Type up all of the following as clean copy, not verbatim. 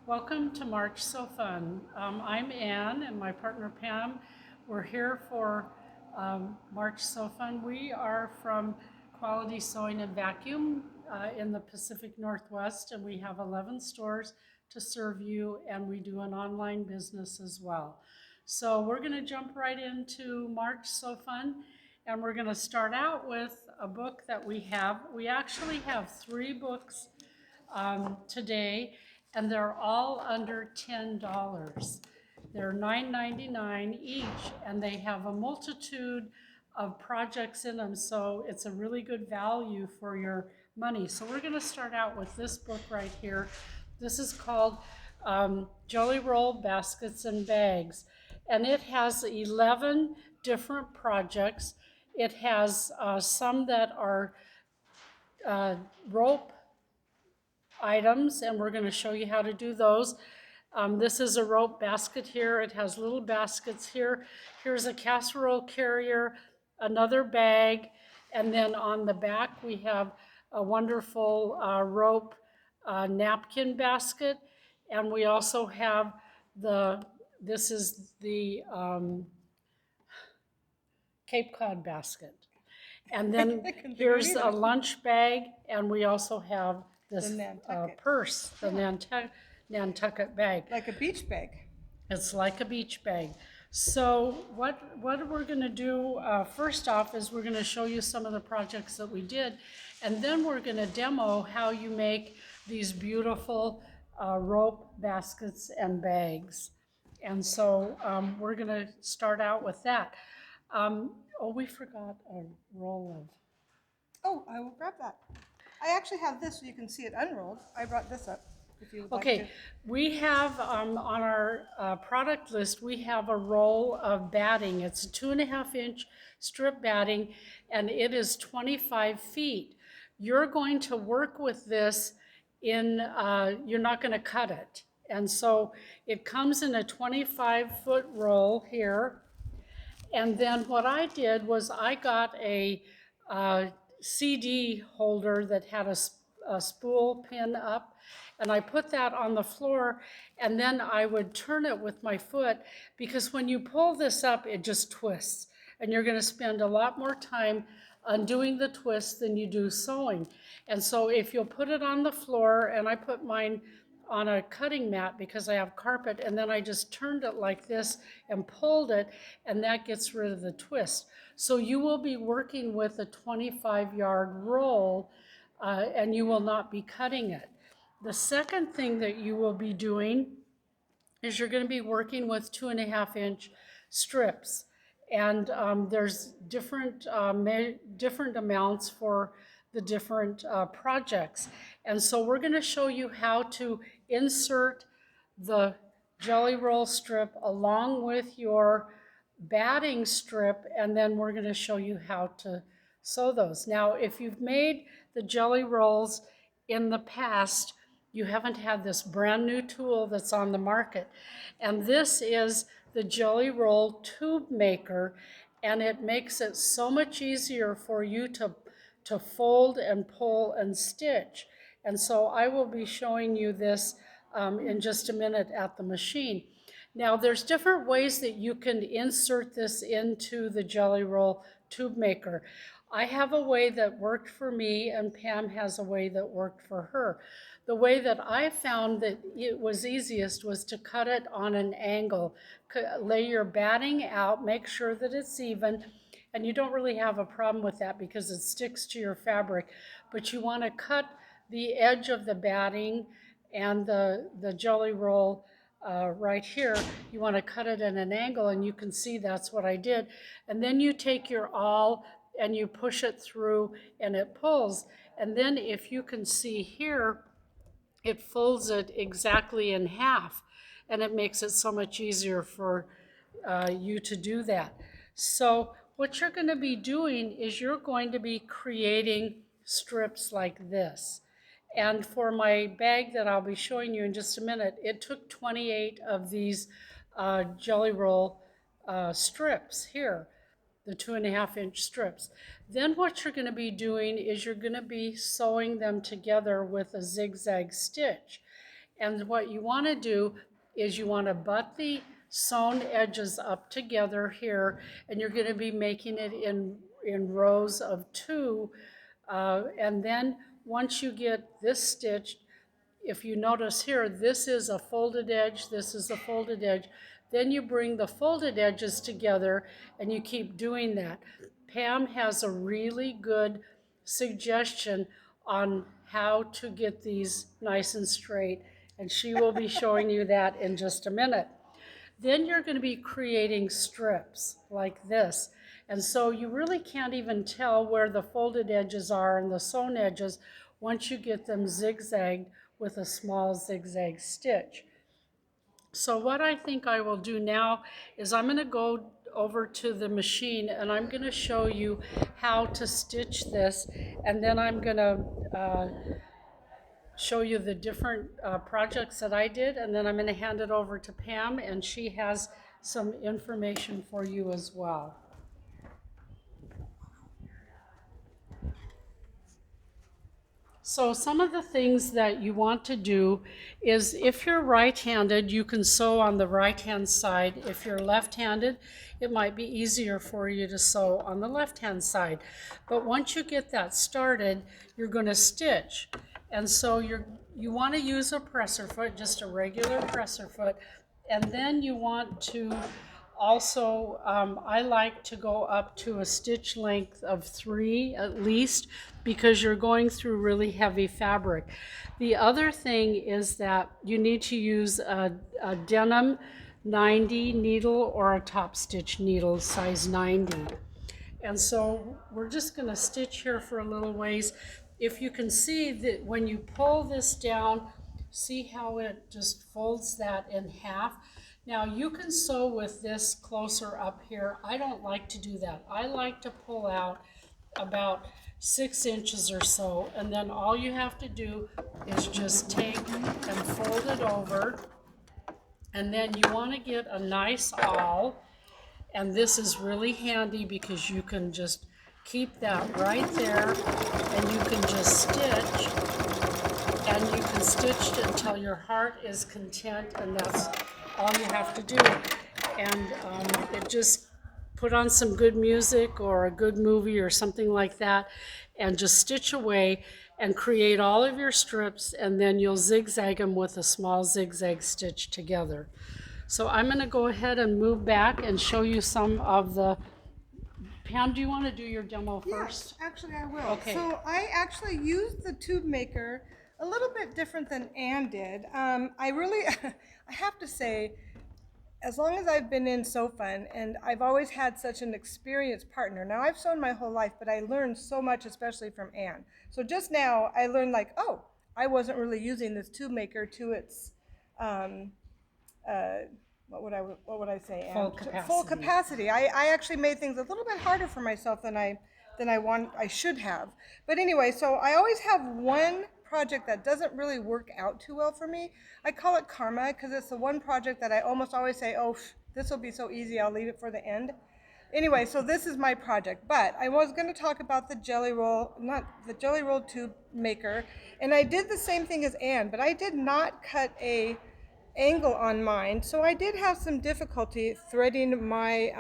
Welcome to March So Fun. I'm Ann and my partner Pam. We're here for March So Fun. We are from Quality Sewing and Vacuum in the Pacific Northwest, and we have 11 stores to serve you, and we do an online business as well. So we're going to jump right into March So Fun, and we're going to start out with a book that we have. We actually have 3 books today, and they're all under $10. They're $9.99 each, and they have a multitude of projects in them, so it's a really good value for your money. So we're going to start out with this book right here. This is called Jelly Roll Baskets and Bags, and it has 11 different projects. It has some that are rope items, and we're going to show you how to do those. This is a rope basket here. It has little baskets here. Here's a casserole carrier, another bag, and then on the back we have a wonderful rope napkin basket, and we also have this is the Cape Cod basket. And then here's a lunch bag, and we also have this Nantucket. purse, the Nantucket bag. Like a beach bag. It's like a beach bag. So what we're going to do first off is we're going to show you some of the projects that we did, and then we're going to demo how you make these beautiful rope baskets and bags. And so we're going to start out with that. Oh, we forgot a roll of. Oh, I will grab that. I actually have this so you can see it unrolled. I brought this up if you would like to. Okay, we have on our product list, we have a roll of batting. It's a 2.5-inch strip batting, and it is 25 feet. You're going to work with this you're not going to cut it. And so it comes in a 25-foot roll here. And then what I did was I got a CD holder that had a spool pin up, and I put that on the floor, and then I would turn it with my foot, because when you pull this up, it just twists, and you're going to spend a lot more time undoing the twist than you do sewing. And so if you'll put it on the floor, and I put mine on a cutting mat because I have carpet, and then I just turned it like this and pulled it, and that gets rid of the twist. So you will be working with a 25-yard roll, and you will not be cutting it. The second thing that you will be doing is you're going to be working with 2.5-inch strips, and there's different amounts for the different projects. And so we're going to show you how to insert the jelly roll strip along with your batting strip, and then we're going to show you how to sew those. Now, if you've made the jelly rolls in the past, you haven't had this brand new tool that's on the market. And this is the jelly roll tube maker, and it makes it so much easier for you to fold and pull and stitch. And so I will be showing you this in just a minute at the machine. Now there's different ways that you can insert this into the jelly roll tube maker. I have a way that worked for me, and Pam has a way that worked for her. The way that I found that it was easiest was to cut it on an angle. Lay your batting out, make sure that it's even, and you don't really have a problem with that because it sticks to your fabric, but you want to cut the edge of the batting and the jelly roll right here. You want to cut it at an angle, and you can see that's what I did. And then you take your awl and you push it through, and it pulls. And then if you can see here, it folds it exactly in half, and it makes it so much easier for you to do that. So what you're going to be doing is you're going to be creating strips like this. And for my bag that I'll be showing you in just a minute, it took 28 of these jelly roll strips here, the 2.5-inch strips. Then what you're going to be doing is you're going to be sewing them together with a zigzag stitch. And what you want to do is you want to butt the sewn edges up together here, and you're going to be making it in rows of 2. And then once you get this stitched, if you notice here, this is a folded edge, this is a folded edge. Then you bring the folded edges together and you keep doing that. Pam has a really good suggestion on how to get these nice and straight, and she will be showing you that in just a minute. Then you're going to be creating strips like this. And so you really can't even tell where the folded edges are and the sewn edges once you get them zigzagged with a small zigzag stitch. So what I think I will do now is I'm going to go over to the machine and I'm going to show you how to stitch this, and then I'm going to show you the different projects that I did, and then I'm going to hand it over to Pam, and she has some information for you as well. So some of the things that you want to do is, if you're right-handed, you can sew on the right-hand side. If you're left-handed, it might be easier for you to sew on the left-hand side. But once you get that started, you're going to stitch. And so you want to use a presser foot, just a regular presser foot, and then you want to also, I like to go up to a stitch length of 3 at least, because you're going through really heavy fabric. The other thing is that you need to use a denim 90 needle or a top stitch needle size 90. And so we're just going to stitch here for a little ways. If you can see that when you pull this down, see how it just folds that in half. Now you can sew with this closer up here. I don't like to do that. I like to pull out about 6 inches or so, and then all you have to do is just take and fold it over, and then you want to get a nice awl, and this is really handy because you can just keep that right there, and you can just stitch, and you can stitch until your heart is content, and that's all you have to do. And it just put on some good music or a good movie or something like that, and just stitch away and create all of your strips, and then you'll zigzag them with a small zigzag stitch together. So I'm going to go ahead and move back and show you some of the... Pam, do you want to do your demo first? Yes, actually I will. Okay. So I actually used the tube maker a little bit different than Anne did. I really, I have to say, as long as I've been in Sew Fun, and I've always had such an experienced partner. Now I've sewn my whole life, but I learned so much, especially from Anne. So just now I learned, like, oh, I wasn't really using this tube maker to its, what would I say, Anne? Full capacity. Full capacity. I actually made things a little bit harder for myself than I should have. But anyway, so I always have one project that doesn't really work out too well for me. I call it karma because it's the one project that I almost always say, oh, this will be so easy, I'll leave it for the end. Anyway, so this is my project, but I was going to talk about the jelly roll, not the jelly roll tube maker, and I did the same thing as Anne, but I did not cut a angle on mine, so I did have some difficulty threading my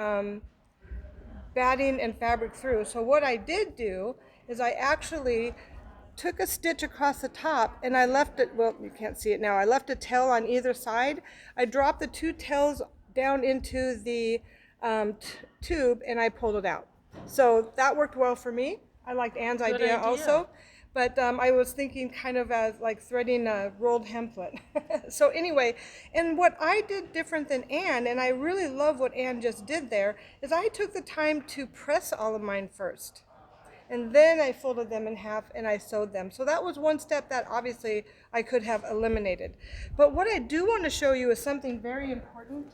batting and fabric through. So what I did do is I actually took a stitch across the top and I left it, well, you can't see it now, I left a tail on either side. I dropped the 2 tails down into the tube and I pulled it out. So that worked well for me. I liked Anne's idea also. But I was thinking kind of as like threading a rolled hemplet. So anyway, and what I did different than Anne, and I really love what Anne just did there, is I took the time to press all of mine first. And then I folded them in half and I sewed them. So that was one step that obviously I could have eliminated. But what I do want to show you is something very important.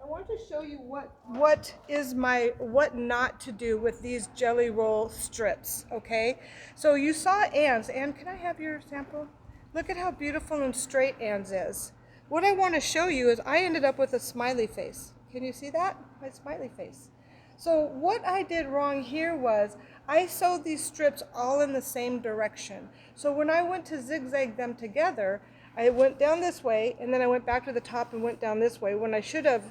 I want to show you what not to do with these jelly roll strips, okay? So you saw Anne's. Anne, can I have your sample? Look at how beautiful and straight Anne's is. What I want to show you is I ended up with a smiley face. Can you see that? My smiley face. So what I did wrong here was I sewed these strips all in the same direction. So when I went to zigzag them together, I went down this way, and then I went back to the top and went down this way when I should have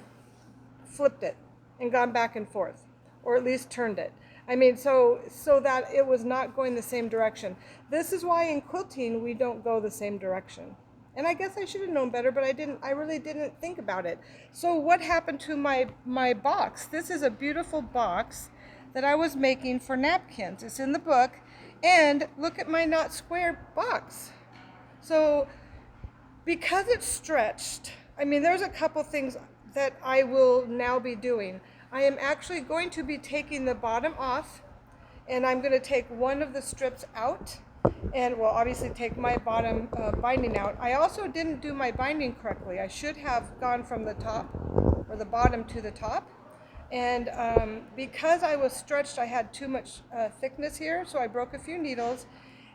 flipped it and gone back and forth, or at least turned it. I mean, so that it was not going the same direction. This is why in quilting we don't go the same direction. And I guess I should have known better, but I really didn't think about it. So what happened to my box? This is a beautiful box that I was making for napkins. It's in the book, and look at my not square box. So because it's stretched, I mean, there's a couple things that I will now be doing. I am actually going to be taking the bottom off, and I'm going to take one of the strips out, and will obviously take my bottom binding out. I also didn't do my binding correctly. I should have gone from the top or the bottom to the top. And because I was stretched, I had too much thickness here, so I broke a few needles,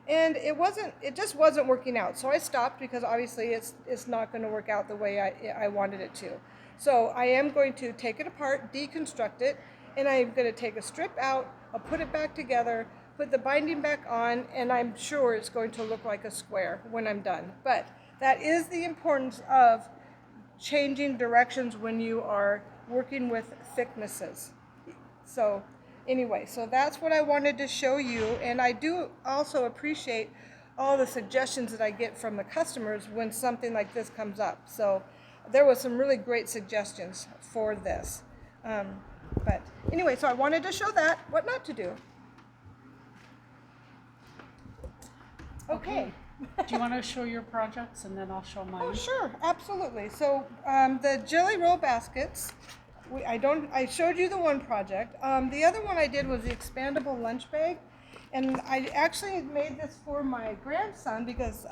and it just wasn't working out. So I stopped because obviously it's not going to work out the way I wanted it to. So I am going to take it apart, deconstruct it, and I'm going to take a strip out, I'll put it back together, put the binding back on, and I'm sure it's going to look like a square when I'm done. But that is the importance of changing directions when you are working with thicknesses. So anyway, so that's what I wanted to show you, and I do also appreciate all the suggestions that I get from the customers when something like this comes up. So there was some really great suggestions for this. But anyway, so I wanted to show that, what not to do. Okay. Do you want to show your projects and then I'll show mine? Oh, sure, absolutely. So the jelly roll baskets, I showed you the one project. The other one I did was the expandable lunch bag, and I actually made this for my grandson because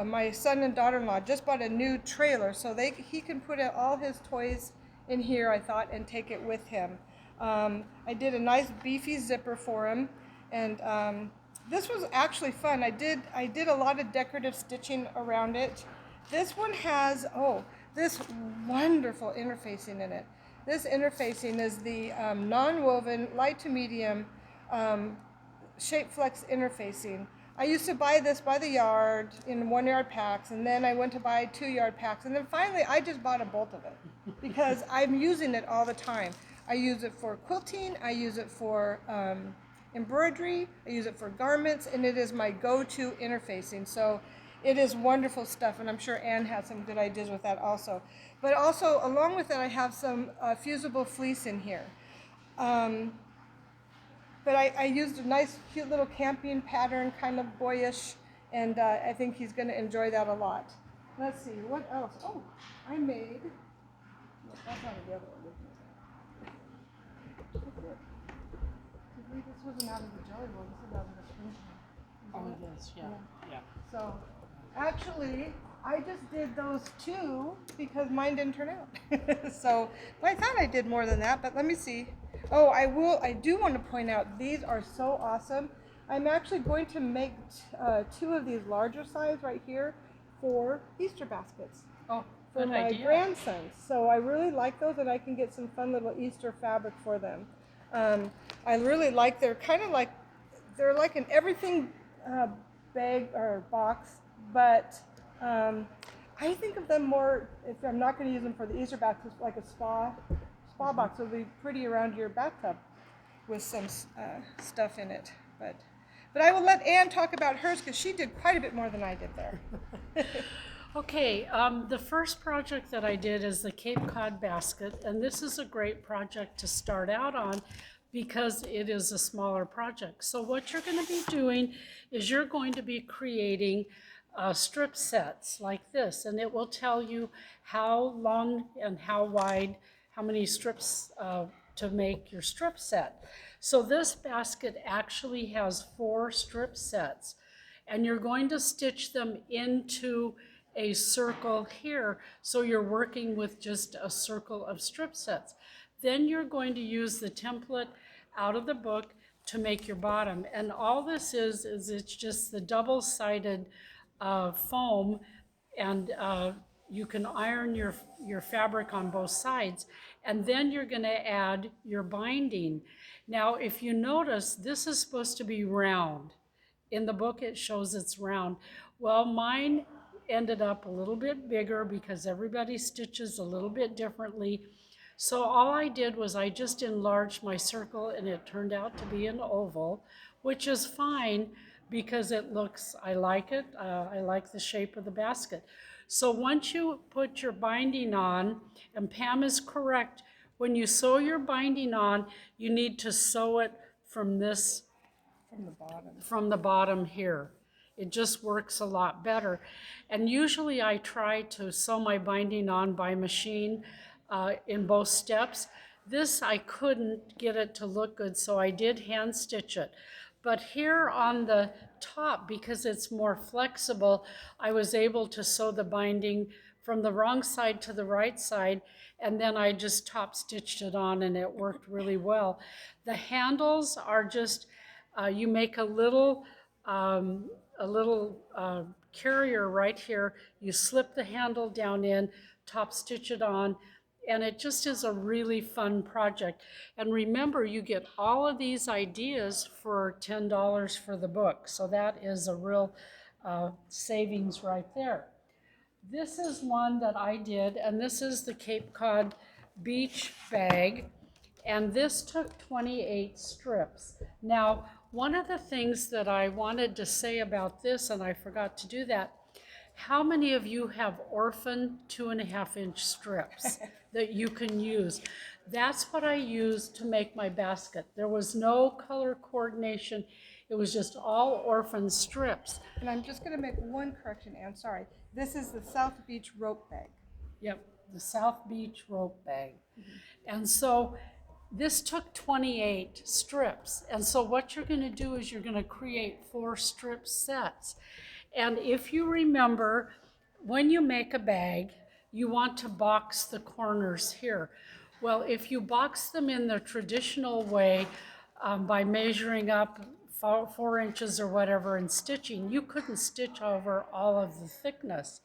my son and daughter-in-law just bought a new trailer, so he can put all his toys in here, I thought, and take it with him. I did a nice beefy zipper for him, and this was actually fun. I did a lot of decorative stitching around it. This one has, this wonderful interfacing in it. This interfacing is the non-woven, light to medium, shape flex interfacing. I used to buy this by the yard in 1 yard packs, and then I went to buy 2 yard packs, and then finally I just bought a bolt of it because I'm using it all the time. I use it for quilting, I use it for embroidery, I use it for garments, and it is my go-to interfacing. So it is wonderful stuff, and I'm sure Anne has some good ideas with that also. But also, along with that, I have some fusible fleece in here. But I used a nice, cute little camping pattern, kind of boyish, and I think he's going to enjoy that a lot. Let's see, what else? Oh, I made, no, that's not the other one. This wasn't out of the jelly roll, this is out of the spring roll. Oh, yes, yeah. So, actually, I just did those two because mine didn't turn out. So, but I thought I did more than that, but let me see. Oh, I do want to point out, these are so awesome. I'm actually going to make 2 of these larger size right here for Easter baskets. Oh, for good my idea. grandsons. So I really like those, and I can get some fun little Easter fabric for them. I really like, they're like an everything bag or box, but I think of them more, if I'm not going to use them for the Easter baskets, like a spa box would be pretty around your bathtub with some stuff in it. But I will let Anne talk about hers because she did quite a bit more than I did there. Okay, the first project that I did is the Cape Cod basket, and this is a great project to start out on because it is a smaller project. So what you're going to be doing is you're going to be creating strip sets like this, and it will tell you how long and how wide, how many strips to make your strip set. So this basket actually has 4 strip sets, and you're going to stitch them into a circle here, so you're working with just a circle of strip sets. Then you're going to use the template out of the book to make your bottom, and all this is it's just the double-sided foam, and you can iron your fabric on both sides, and then you're going to add your binding. Now, if you notice, this is supposed to be round. In the book, it shows it's round. Well, mine ended up a little bit bigger because everybody stitches a little bit differently. So all I did was I just enlarged my circle and it turned out to be an oval, which is fine because it looks, I like it. I like the shape of the basket. So once you put your binding on, and Pam is correct, when you sew your binding on, you need to sew it from this, from the bottom here. It just works a lot better. And usually I try to sew my binding on by machine in both steps. This I couldn't get it to look good, so I did hand stitch it. But here on the top, because it's more flexible, I was able to sew the binding from the wrong side to the right side, and then I just top stitched it on and it worked really well. The handles are just, you make a little carrier right here. You slip the handle down in, top stitch it on, and it just is a really fun project. And remember, you get all of these ideas for $10 for the book. So that is a real savings right there. This is one that I did, and this is the Cape Cod Beach bag. And this took 28 strips. Now, one of the things that I wanted to say about this, and I forgot to do that, how many of you have orphan 2.5-inch strips that you can use? That's what I used to make my basket. There was no color coordination. It was just all orphan strips. And I'm just going to make one correction, Anne, sorry. This is the South Beach rope bag. Yep, the South Beach rope bag. And so this took 28 strips. And so what you're going to do is you're going to create 4 strip sets. And if you remember, when you make a bag, you want to box the corners here. Well, if you box them in the traditional way by measuring up 4 inches or whatever and stitching, you couldn't stitch over all of the thickness.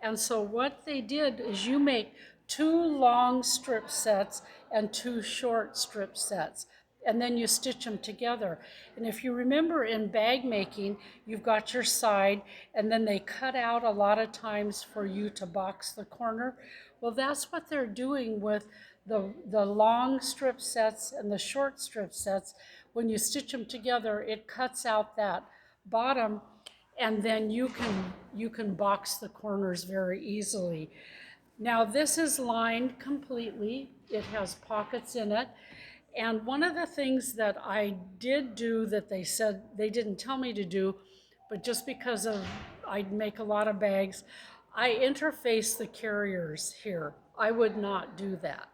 And so what they did is you make 2 long strip sets and 2 short strip sets, and then you stitch them together. And if you remember in bag making, you've got your side, and then they cut out a lot of times for you to box the corner. Well, that's what they're doing with the long strip sets and the short strip sets. When you stitch them together, it cuts out that bottom, and then you can box the corners very easily. Now this is lined completely. It has pockets in it. And one of the things that I did do that they said they didn't tell me to do, but just because of I make a lot of bags, I interface the carriers here. I would not do that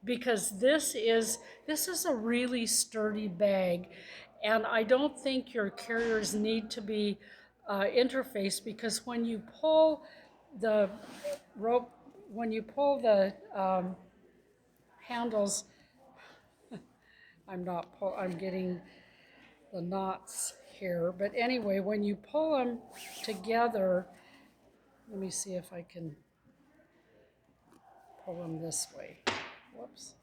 because this is a really sturdy bag, and I don't think your carriers need to be interfaced, because when you pull the rope, when you pull the handles, I'm getting the knots here, but anyway, when you pull them together, let me see if I can pull them this way. Whoops.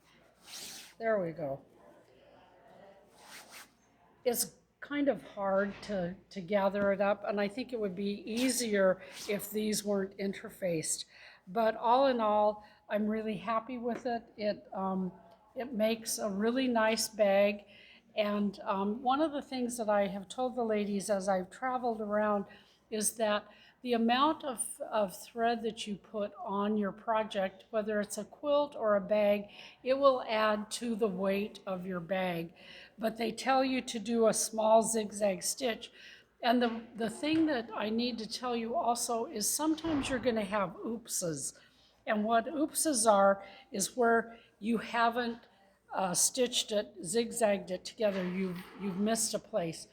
There we go. It's kind of hard to gather it up, and I think it would be easier if these weren't interfaced. But all in all, I'm really happy with it. It makes a really nice bag. And one of the things that I have told the ladies as I've traveled around is that the amount of thread that you put on your project, whether it's a quilt or a bag, it will add to the weight of your bag. But they tell you to do a small zigzag stitch. And the thing that I need to tell you also is sometimes you're going to have oopses. And what oopses are is where you haven't stitched it, zigzagged it together, you've missed a place.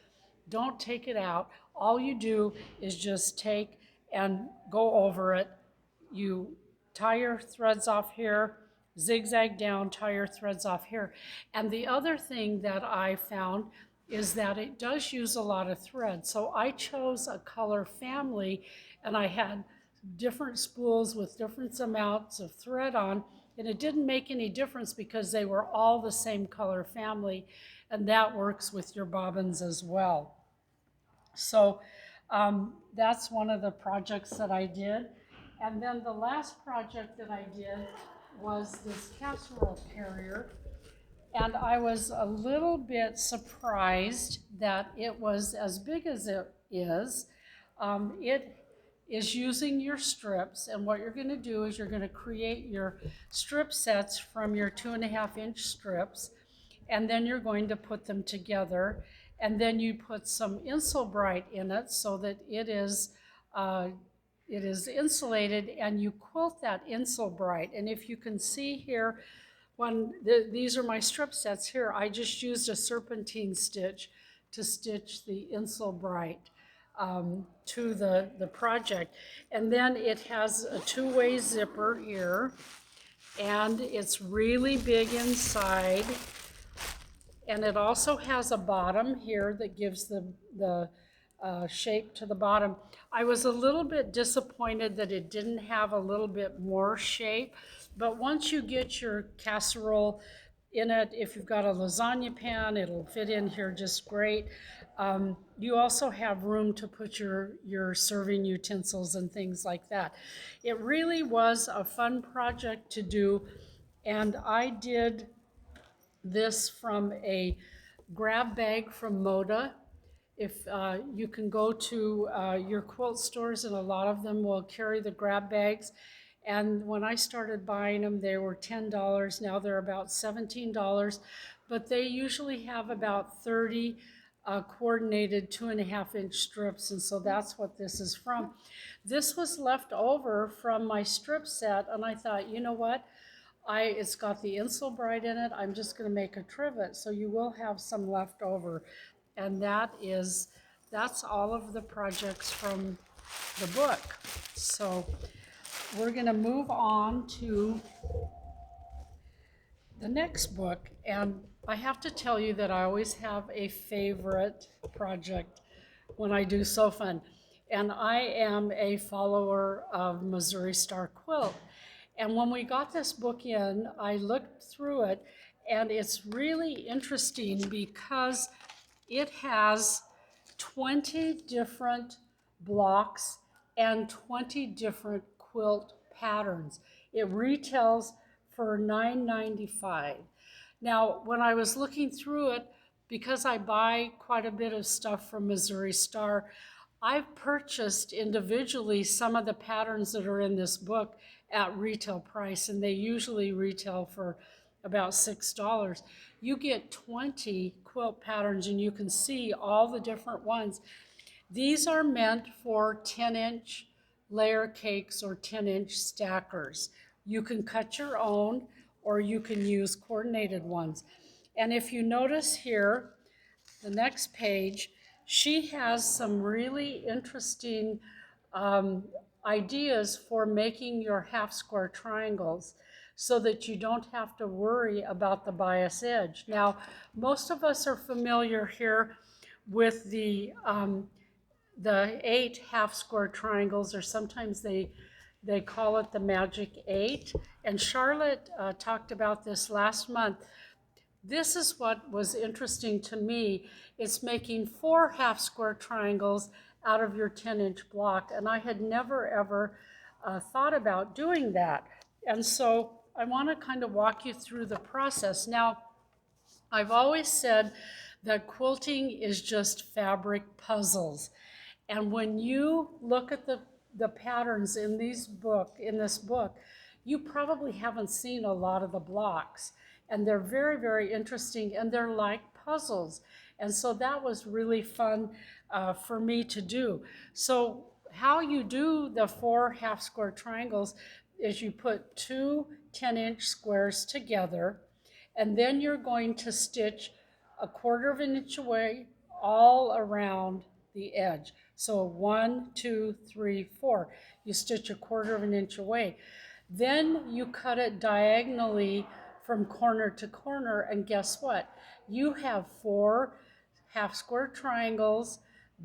Don't take it out. All you do is just take and go over it. You tie your threads off here, zigzag down, tie your threads off here. And the other thing that I found is that it does use a lot of thread. So I chose a color family, and I had different spools with different amounts of thread on, and it didn't make any difference because they were all the same color family, and that works with your bobbins as well. So That's one of the projects that I did. And then the last project that I did was this casserole carrier. And I was a little bit surprised that it was as big as it is. It is using your strips, and what you're gonna do is you're gonna create your strip sets from your 2.5-inch strips, and then you're going to put them together, and then you put some Insulbright in it so that uh, it is insulated, and you quilt that Insulbright. And if you can see here, these are my strip sets here, I just used a serpentine stitch to stitch the Insulbright to the project. And then it has a two-way zipper here, and it's really big inside. And it also has a bottom here that gives the shape to the bottom. I was a little bit disappointed that it didn't have a little bit more shape, but once you get your casserole in it, if you've got a lasagna pan, it'll fit in here just great. You also have room to put your serving utensils and things like that. It really was a fun project to do, and I did this from a grab bag from Moda. If you can go to your quilt stores, and a lot of them will carry the grab bags. And when I started buying them, they were $10. Now they're about $17, but they usually have about 30 coordinated 2.5-inch strips, and so that's what this is from. This was left over from my strip set, and I thought, you know what? It's got the Insulbright in it. I'm just going to make a trivet, so you will have some left over. And that's all of the projects from the book. So we're going to move on to the next book. And I have to tell you that I always have a favorite project when I do So Fun. And I am a follower of Missouri Star Quilt. And when we got this book in, I looked through it, and it's really interesting because it has 20 different blocks and 20 different quilt patterns. It retails for $9.95. Now, when I was looking through it, because I buy quite a bit of stuff from Missouri Star, I've purchased individually some of the patterns that are in this book at retail price, and they usually retail for about $6. You get 20 quilt patterns, and you can see all the different ones. These are meant for 10-inch layer cakes or 10-inch stackers. You can cut your own, or you can use coordinated ones. And if you notice here, the next page, she has some really interesting ideas for making your half square triangles so that you don't have to worry about the bias edge. Now, most of us are familiar here with the 8 half square triangles, or sometimes they call it the magic 8. And Charlotte talked about this last month. This is what was interesting to me. It's making 4 half square triangles out of your 10-inch block, and I had never ever thought about doing that. And so I want to kind of walk you through the process. Now, I've always said that quilting is just fabric puzzles. And when you look at the patterns in this book, you probably haven't seen a lot of the blocks. And they're very, very interesting, and they're like puzzles. And so that was really fun for me to do. So how you do the 4 half square triangles is you put 2 10-inch squares together, and then you're going to stitch 1/4 of an inch away all around the edge. So 1, 2, 3, 4. You stitch 1/4 of an inch away. Then you cut it diagonally from corner to corner, and guess what? You have 4 half square triangles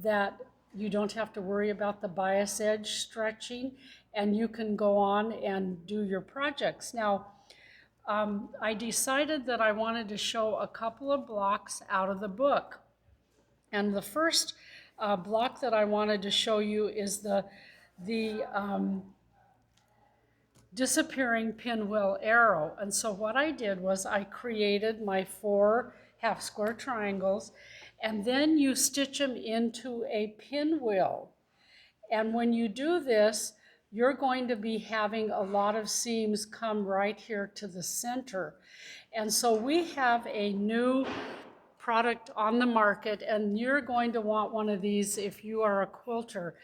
that you don't have to worry about the bias edge stretching, and you can go on and do your projects. Now, I decided that I wanted to show a couple of blocks out of the book. And the first block that I wanted to show you is the disappearing pinwheel arrow. And so what I did was I created my 4 half square triangles, and then you stitch them into a pinwheel. And when you do this, you're going to be having a lot of seams come right here to the center. And so we have a new product on the market, and you're going to want one of these if you are a quilter.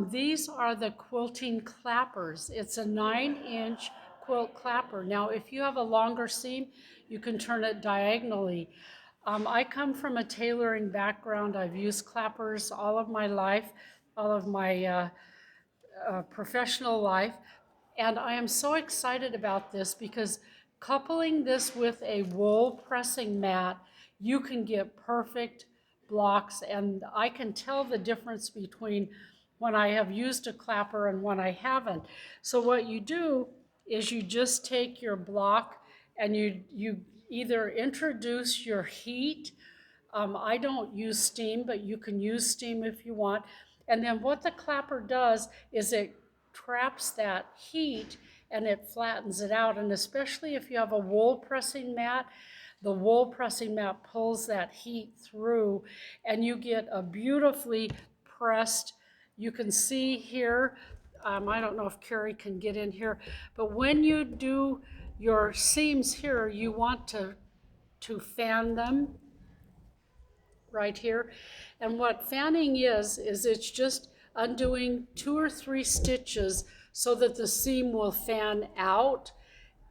These are the Quilting Clappers. It's a 9-inch quilt clapper. Now, if you have a longer seam, you can turn it diagonally. I come from a tailoring background. I've used clappers all of my life, all of my professional life. And I am so excited about this because coupling this with a wool pressing mat, you can get perfect blocks. And I can tell the difference between when I have used a clapper and when I haven't. So what you do is you just take your block and you either introduce your heat. I don't use steam, but you can use steam if you want. And then what the clapper does is it traps that heat and it flattens it out. And especially if you have a wool pressing mat, the wool pressing mat pulls that heat through and you get a beautifully pressed, you can see here, I don't know if Carrie can get in here, but when you do your seams here, you want to fan them right here. And what fanning is it's just undoing 2 or 3 stitches so that the seam will fan out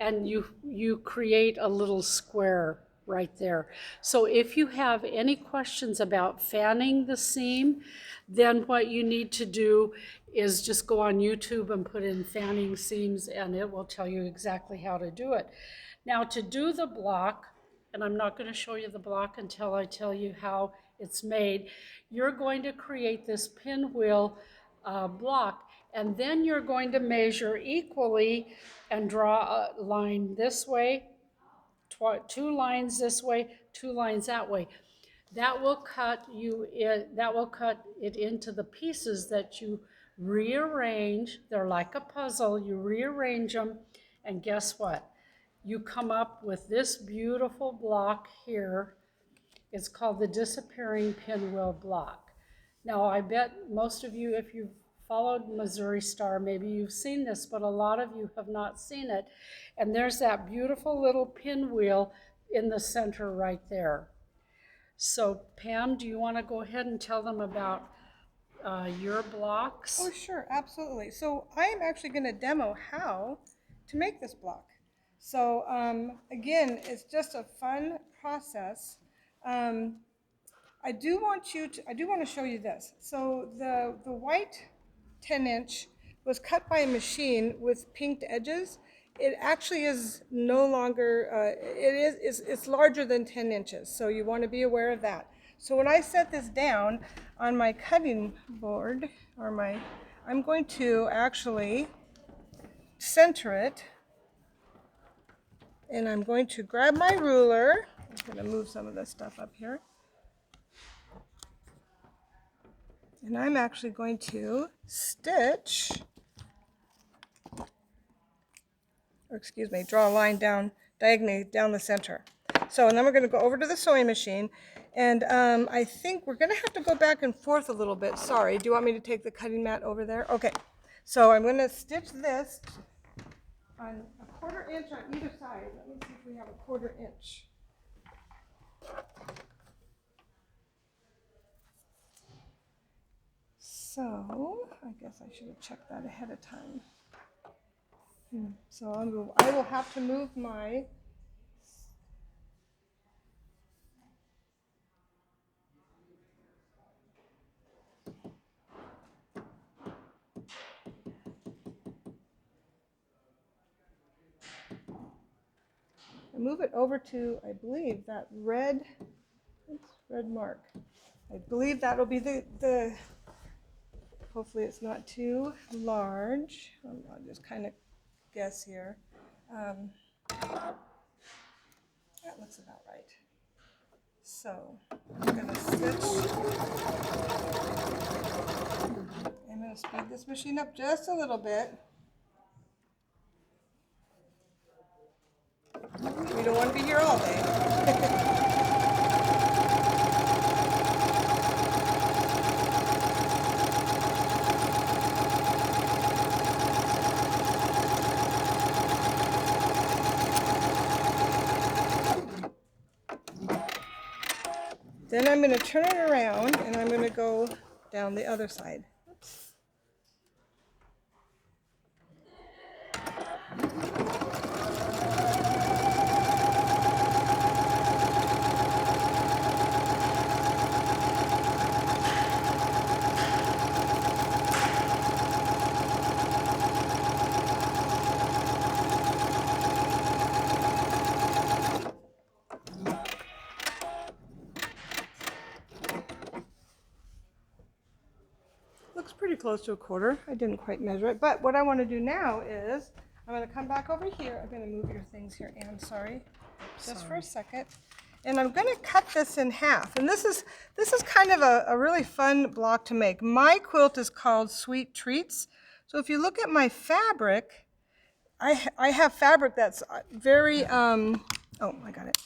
and you create a little square right there. So if you have any questions about fanning the seam, then what you need to do is just go on YouTube and put in fanning seams and it will tell you exactly how to do it. Now to do the block, and I'm not going to show you the block until I tell you how it's made. You're going to create this pinwheel block, and then you're going to measure equally and draw a line this way, 2 lines this way, 2 lines that way. That will cut it into the pieces that you rearrange. They're like a puzzle. You rearrange them, and guess what? You come up with this beautiful block here. It's called the disappearing pinwheel block. Now, I bet most of you, if you've followed Missouri Star, maybe you've seen this, but a lot of you have not seen it. And there's that beautiful little pinwheel in the center right there. So, Pam, do you want to go ahead and tell them about your blocks? Oh, sure, absolutely. So I am actually going to demo how to make this block. So again, it's just a fun process. I do want to show you this. So the white 10-inch was cut by a machine with pinked edges. It actually is no longer, it's larger than 10 inches. So you want to be aware of that. So when I set this down on my cutting board, I'm going to actually center it. And I'm going to grab my ruler. I'm going to move some of this stuff up here. And I'm actually going to stitch, or excuse me, draw a line down diagonally down the center. So, and then we're going to go over to the sewing machine. And I think we're going to have to go back and forth a little bit. Sorry, do you want me to take the cutting mat over there? Okay. So I'm going to stitch this on a 1/4 inch on either side. Let me see if we have a 1/4 inch. So I guess I should have checked that ahead of time. So I will have to move my move it over to, I believe, that red mark. I believe that'll be the hopefully it's not too large. I'll just kind of guess here. That looks about right. So I'm going to switch. I'm going to speed this machine up just a little bit. We don't want to be here all day. Then I'm going to turn it around and I'm going to go down the other side. Oops. Looks pretty close to a quarter. I didn't quite measure it, but what I want to do now is I'm going to come back over here. I'm going to move your things here, Anne, sorry. Just for a second. And I'm going to cut this in half. And this is kind of a really fun block to make. My quilt is called Sweet Treats. So if you look at my fabric, I have fabric that's very, oh, I got it,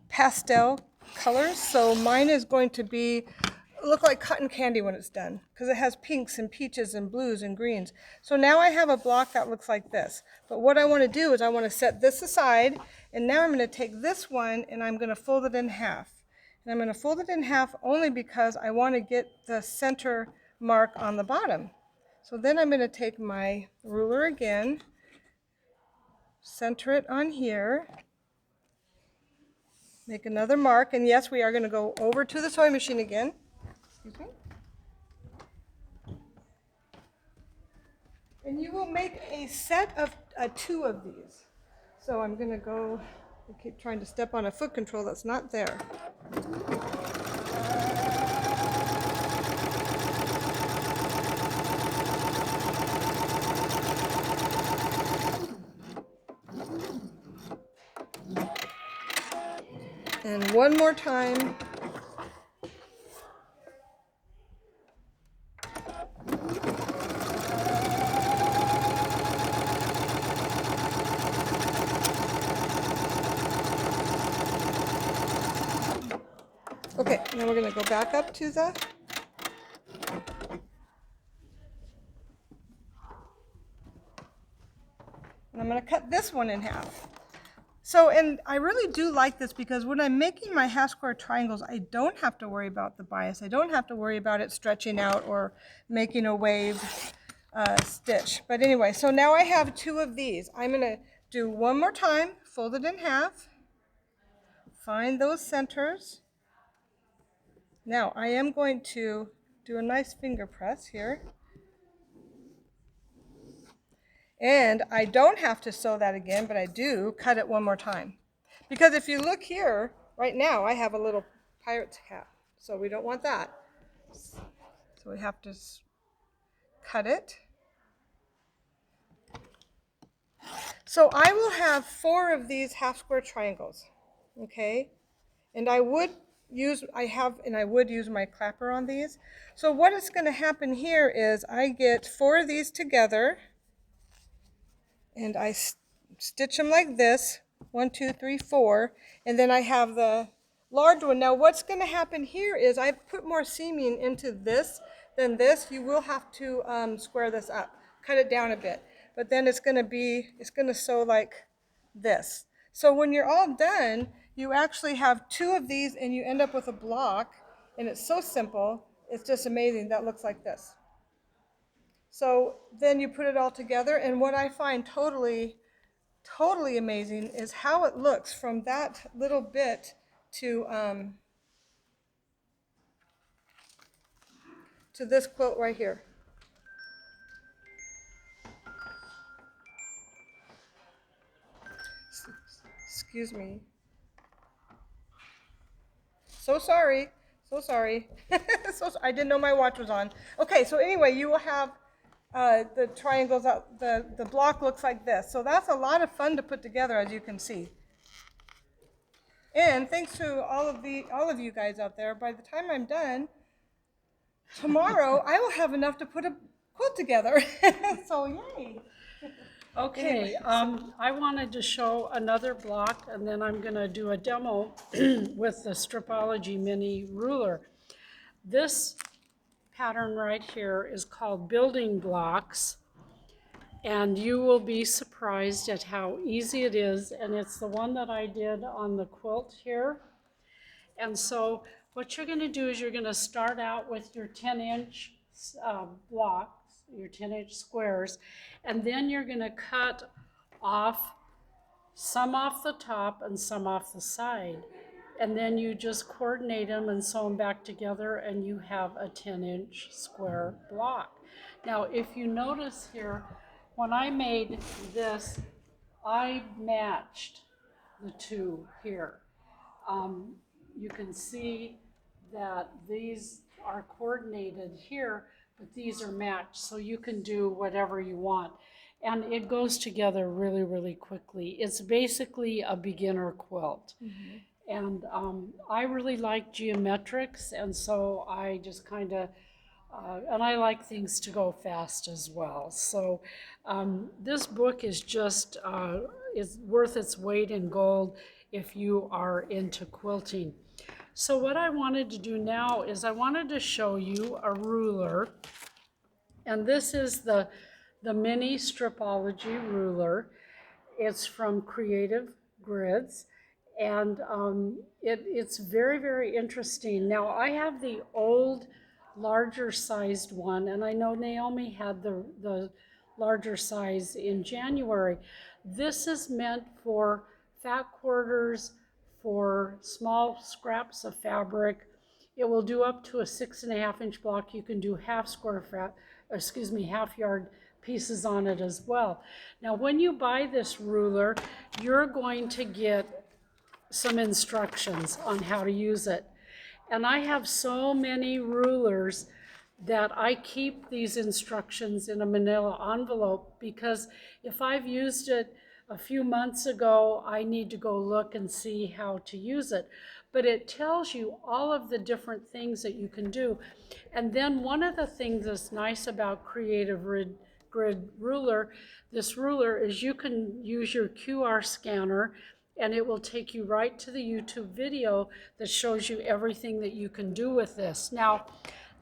pastel colors. So mine is going to be look like cotton candy when it's done because it has pinks and peaches and blues and greens. So now I have a block that looks like this. But what I want to do is I want to set this aside, and now I'm going to take this one and I'm going to fold it in half. And I'm going to fold it in half only because I want to get the center mark on the bottom. So then I'm going to take my ruler again, center it on here, make another mark, and yes, we are going to go over to the sewing machine again. Excuse me. And you will make a set of 2 of these. So I'm going to go, I keep trying to step on a foot control that's not there. And one more time. Okay, now we're going to go back up to the, and I'm going to cut this one in half. So, and I really do like this because when I'm making my half square triangles, I don't have to worry about the bias. I don't have to worry about it stretching out or making a wave stitch. But anyway, so now I have 2 of these. I'm going to do one more time, fold it in half, find those centers. Now I am going to do a nice finger press here. And I don't have to sew that again, but I do cut it one more time. Because if you look here, right now I have a little pirate's cap. So we don't want that. So we have to cut it. So I will have 4 of these half square triangles. Okay? And I would use my clapper on these. So what is going to happen here is I get 4 of these together and I stitch them like this, 1, 2, 3, 4, and then I have the large one. Now what's going to happen here is I put more seaming into this than this. You will have to square this up, cut it down a bit, but then it's going to sew like this. So when you're all done, you actually have 2 of these and you end up with a block, and it's so simple, it's just amazing. That looks like this. So then you put it all together, and what I find totally amazing is how it looks from that little bit to this quilt right here. Excuse me. So sorry. So sorry. I didn't know my watch was on. Okay, so anyway, you will have the triangles out. The block looks like this. So that's a lot of fun to put together, as you can see. And thanks to all of you guys out there, by the time I'm done, tomorrow I will have enough to put a quilt together. So yay. Okay, I wanted to show another block, and then I'm gonna do a demo with the Stripology mini ruler. This pattern right here is called Building Blocks, and you will be surprised at how easy it is, and it's the one that I did on the quilt here. And so what you're gonna do is you're gonna start out with your 10-inch blocks, your 10-inch squares, and then you're gonna cut off some off the top and some off the side. And then you just coordinate them and sew them back together, and you have a 10-inch square block. Now, if you notice here, when I made this, I matched the two here. You can see that these are coordinated here, but these are matched, so you can do whatever you want. And it goes together really, really quickly. It's basically a beginner quilt. Mm-hmm. And I really like geometrics, and so I just kind of, and I like things to go fast as well. So this book is just, is worth its weight in gold if you are into quilting. So what I wanted to do now is I wanted to show you a ruler, and this is the mini Stripology ruler. It's from Creative Grids, and it's very, very interesting. Now I have the old, larger sized one, and I know Naomi had the larger size in January. This is meant for fat quarters, for small scraps of fabric. It will do up to a 6.5-inch block. You can do half yard pieces on it as well. Now, when you buy this ruler, you're going to get some instructions on how to use it. And I have so many rulers that I keep these instructions in a manila envelope, because if I've used it a few months ago, I need to go look and see how to use it. But it tells you all of the different things that you can do. And then one of the things that's nice about Creative Grid ruler, this ruler, is you can use your QR scanner, and it will take you right to the YouTube video that shows you everything that you can do with this. Now,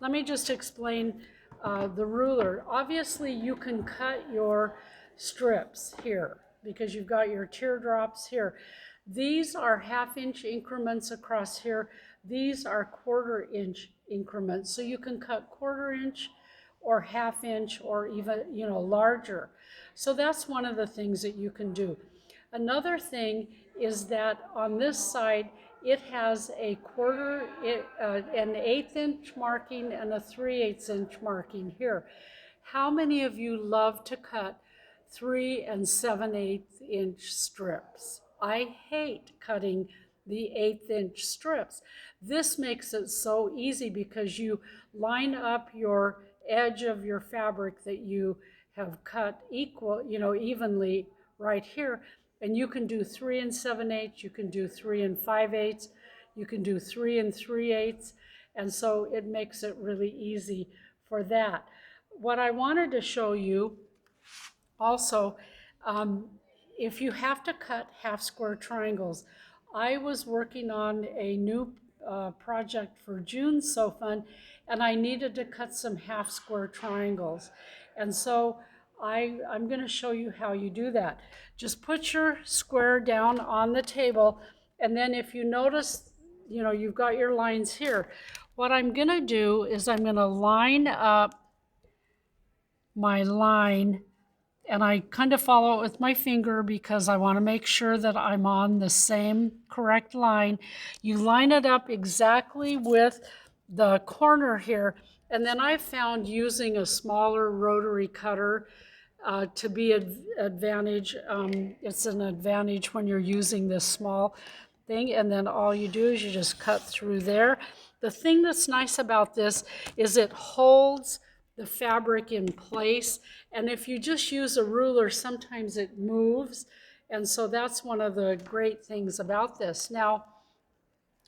let me just explain the ruler. Obviously, you can cut your strips here because you've got your teardrops here. These are 1/2-inch increments across here. These are 1/4-inch increments. So you can cut 1/4-inch or 1/2-inch or even, larger. So that's one of the things that you can do. Another thing is that on this side, it has an 1/8-inch marking and a 3/8-inch marking here. How many of you love to cut 3 7/8-inch strips? I hate cutting the 1/8-inch strips. This makes it so easy because you line up your edge of your fabric that you have cut evenly right here, and you can do 3 7/8, you can do 3 5/8, you can do 3 3/8, and so it makes it really easy for that. What I wanted to show you also, if you have to cut half square triangles, I was working on a new project for June's So Fun, and I needed to cut some half square triangles. And so I'm going to show you how you do that. Just put your square down on the table, and then if you notice, you've got your lines here. What I'm going to do is I'm going to line up my line, and I kind of follow it with my finger because I want to make sure that I'm on the same correct line. You line it up exactly with the corner here, and then I found using a smaller rotary cutter to be an advantage. It's an advantage when you're using this small thing, and then all you do is you just cut through there. The thing that's nice about this is it holds the fabric in place, and if you just use a ruler, sometimes it moves, and so that's one of the great things about this. Now,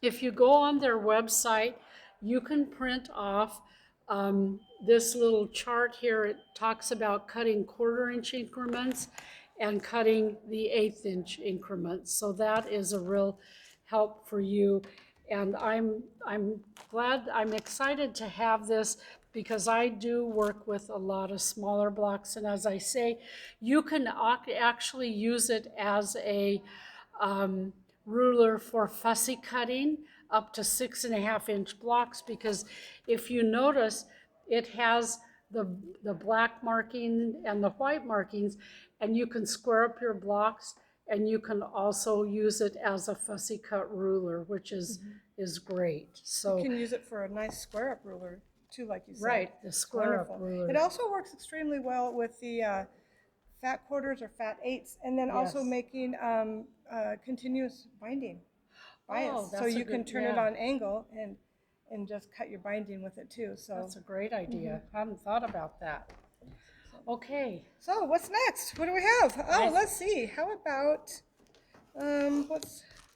If you go on their website, you can print off this little chart here. It talks about cutting 1/4 inch increments and cutting the 1/8 inch increments. So that is a real help for you. And I'm glad, I'm excited to have this because I do work with a lot of smaller blocks. And as I say, you can actually use it as a ruler for fussy cutting up to 6.5 inch blocks, because if you notice, it has the black marking and the white markings, and you can square up your blocks, and you can also use it as a fussy cut ruler, which is great. You So can use it for a nice square up ruler too, like you said. right, the It's square up wonderful. ruler. It also works extremely well with the fat quarters or fat eighths, and then also Yes. making continuous binding bias. Oh, So that's a you can good, turn it yeah. on angle and just cut your binding with it too. So That's a great idea. I hadn't thought about that. Okay. so what's next? What do we have? Oh, let's see. How about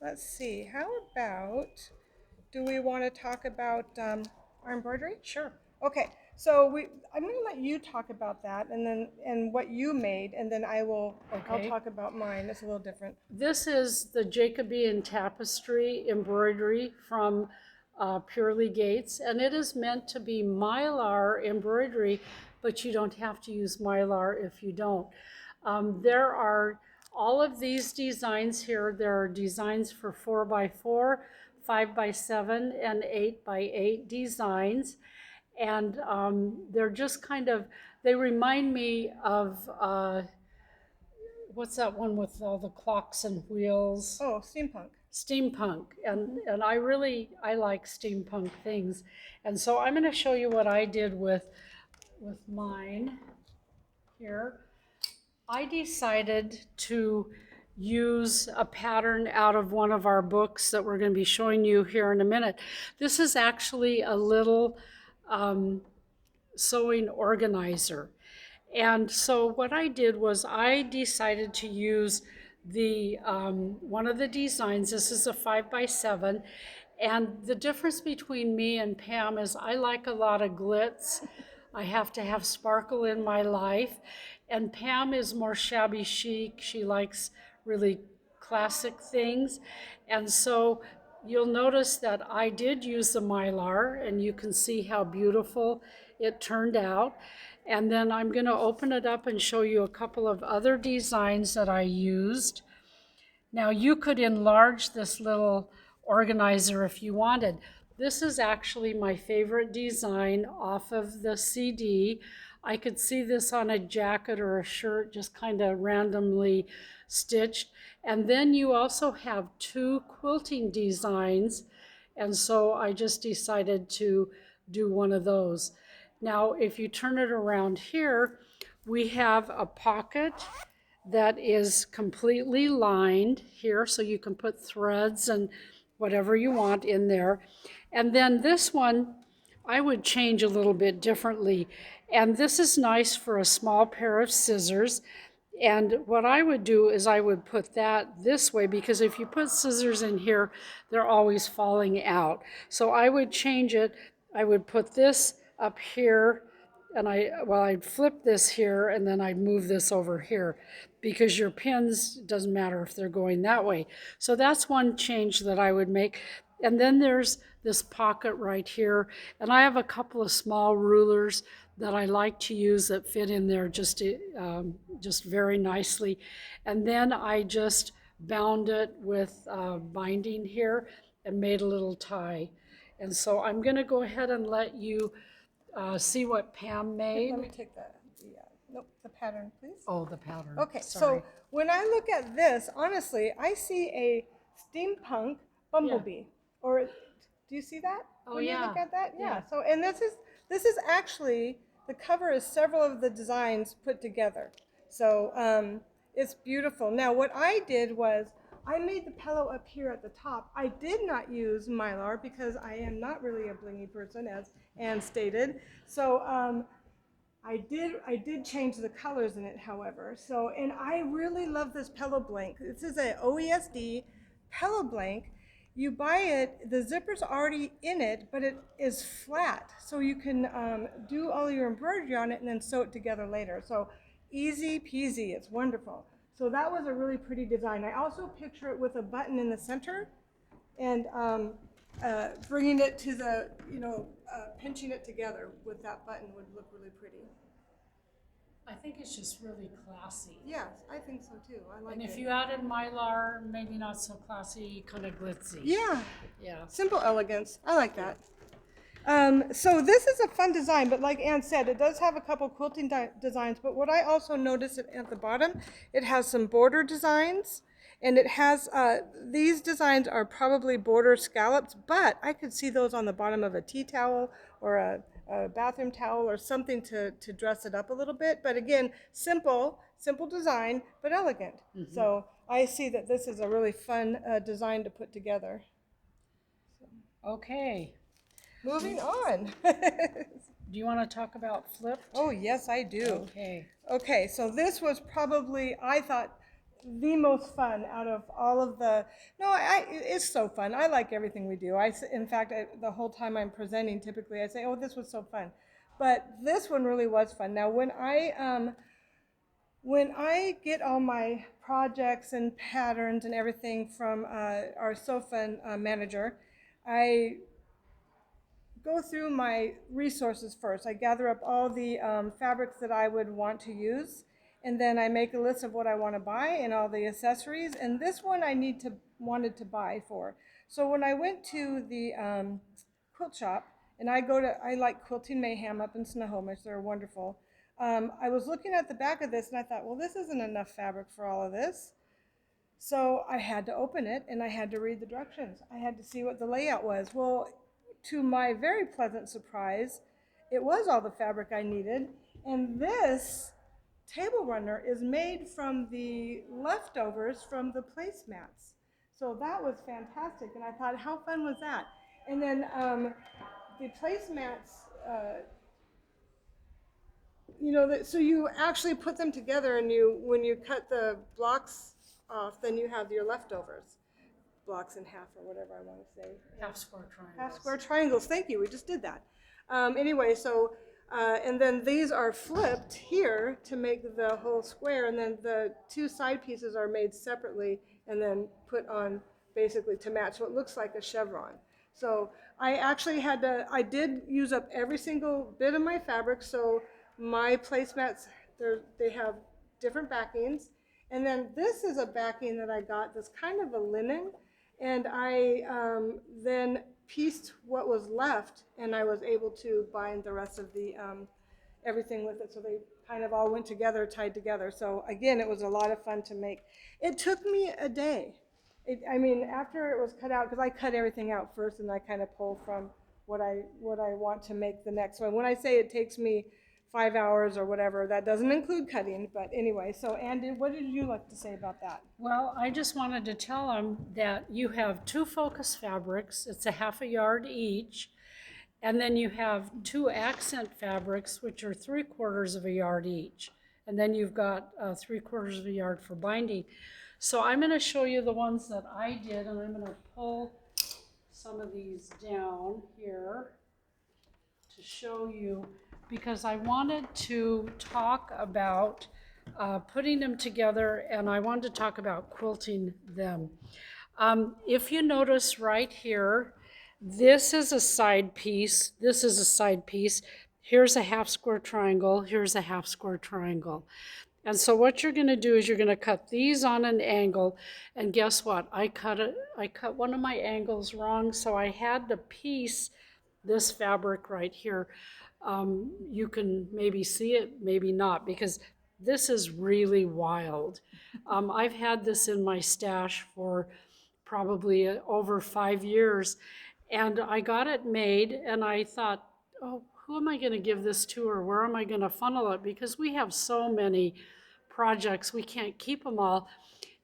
let's see. How about do we want to talk about our embroidery? Sure. Okay, so I'm going to let you talk about that, and what you made, and then I'll Okay. talk about mine. It's a little different. This is the Jacobean tapestry embroidery from Purely Gates, and it is meant to be mylar embroidery, but you don't have to use mylar if you don't. There are all of these designs here. There are designs for 4x4, 5x7, and 8x8 designs. And they're just kind of, they remind me of, what's that one with all the clocks and wheels? Oh, steampunk. Steampunk. And I like steampunk things. And so I'm going to show you what I did with mine here. I decided to use a pattern out of one of our books that we're going to be showing you here in a minute. This is actually a little sewing organizer. And so what I did was I decided to use the one of the designs. This is a 5x7. And the difference between me and Pam is I like a lot of glitz. I have to have sparkle in my life. And Pam is more shabby chic. She likes really classic things. And so you'll notice that I did use the mylar, and you can see how beautiful it turned out. And then I'm going to open it up and show you a couple of other designs that I used. Now you could enlarge this little organizer if you wanted. This is actually my favorite design off of the CD. I could see this on a jacket or a shirt, just kind of randomly stitched. And then you also have 2 quilting designs, and so I just decided to do one of those. Now, if you turn it around here, we have a pocket that is completely lined here, so you can put threads and whatever you want in there. And then this one, I would change a little bit differently. And this is nice for a small pair of scissors. And what I would do is I would put that this way, because if you put scissors in here, they're always falling out. So I would change it. I would put this up here, and I'd flip this here, and then I'd move this over here, because your pins, doesn't matter if they're going that way. So that's one change that I would make. And then there's this pocket right here, and I have a couple of small rulers that I like to use that fit in there just very nicely. And then I just bound it with binding here and made a little tie. And so I'm going to go ahead and let you see what Pam made. Let me take the pattern, please. Oh, the pattern. Okay, Sorry. so when I look at this, honestly, I see a steampunk bumblebee. Or do you see that? Oh, when yeah. you look at that? Yeah. Yeah. So, and this is actually, the cover is several of the designs put together. So it's beautiful. Now what I did was I made the pillow up here at the top. I did not use Mylar because I am not really a blingy person, as Anne stated. So I did change the colors in it, however. So, and I really love this pillow blank. This is a OESD pillow blank, You buy it, the zipper's already in it, but it is flat. So you can do all your embroidery on it and then sew it together later. So easy peasy, it's wonderful. So that was a really pretty design. I also picture it with a button in the center and bringing it to the, pinching it together with that button would look really pretty. I think it's just really classy. Yes, I think so too. I like And it. if you added mylar, maybe not so classy, kind of glitzy. Yeah, Yeah. simple elegance. I like that. So this is a fun design, but like Ann said, it does have a couple quilting designs, but what I also noticed at the bottom, it has some border designs, and it has, these designs are probably border scallops, but I could see those on the bottom of a tea towel or a bathroom towel or something to dress it up a little bit. But again, simple design, but elegant. Mm-hmm. So I see that this is a really fun design to put together. Okay. Moving on. Do you want to talk about flipped? Oh, yes, I do. Okay. Okay, so this was probably, I thought, the most fun out of all of the, no, it's so fun. I like everything we do. In fact, the whole time I'm presenting, typically I say, oh, this was so fun. But this one really was fun. Now, when I get all my projects and patterns and everything from our Sew Fun manager, I go through my resources first. I gather up all the fabrics that I would want to use, and then I make a list of what I want to buy and all the accessories. And this one I wanted to buy for. So when I went to the quilt shop, and I like Quilting Mayhem up in Snohomish. They're wonderful. I was looking at the back of this, and I thought, well, this isn't enough fabric for all of this. So I had to open it, and I had to read the directions. I had to see what the layout was. Well, to my very pleasant surprise, it was all the fabric I needed. And this table runner is made from the leftovers from the placemats. So that was fantastic. And I thought, how fun was that? And then the placemats, so you actually put them together, and when you cut the blocks off, then you have your leftovers. Blocks in half or whatever I want to say. Half square triangles. Half square triangles, thank you, we just did that. Anyway, so, and then these are flipped here to make the whole square, and then the two side pieces are made separately and then put on basically to match what looks like a chevron. So I actually I did use up every single bit of my fabric, so my placemats, they have different backings. And then this is a backing that I got that's kind of a linen, and I then pieced what was left, and I was able to bind the rest of the everything with it, so they kind of all went together, tied together. So again, it was a lot of fun to make. It took me a day. After it was cut out, because I cut everything out first, and I kind of pull from what I want to make the next one. When I say it takes me 5 hours or whatever, that doesn't include cutting, but anyway. So Andy, what did you like to say about that? Well, I just wanted to tell them that you have two focus fabrics. It's a half a yard each. And then you have two accent fabrics, which are 3/4 of a yard each. And then you've got 3/4 of a yard for binding. So I'm going to show you the ones that I did, and I'm going to pull some of these down here to show you, because I wanted to talk about putting them together, and I wanted to talk about quilting them. If you notice right here, this is a side piece, this is a side piece, here's a half square triangle, here's a half square triangle. And so what you're going to do is you're going to cut these on an angle, and guess what? I cut one of my angles wrong, so I had to piece this fabric right here. You can maybe see it, maybe not, because this is really wild. I've had this in my stash for probably over 5 years, and I got it made, and I thought, oh, who am I going to give this to, or where am I going to funnel it? Because we have so many projects, we can't keep them all.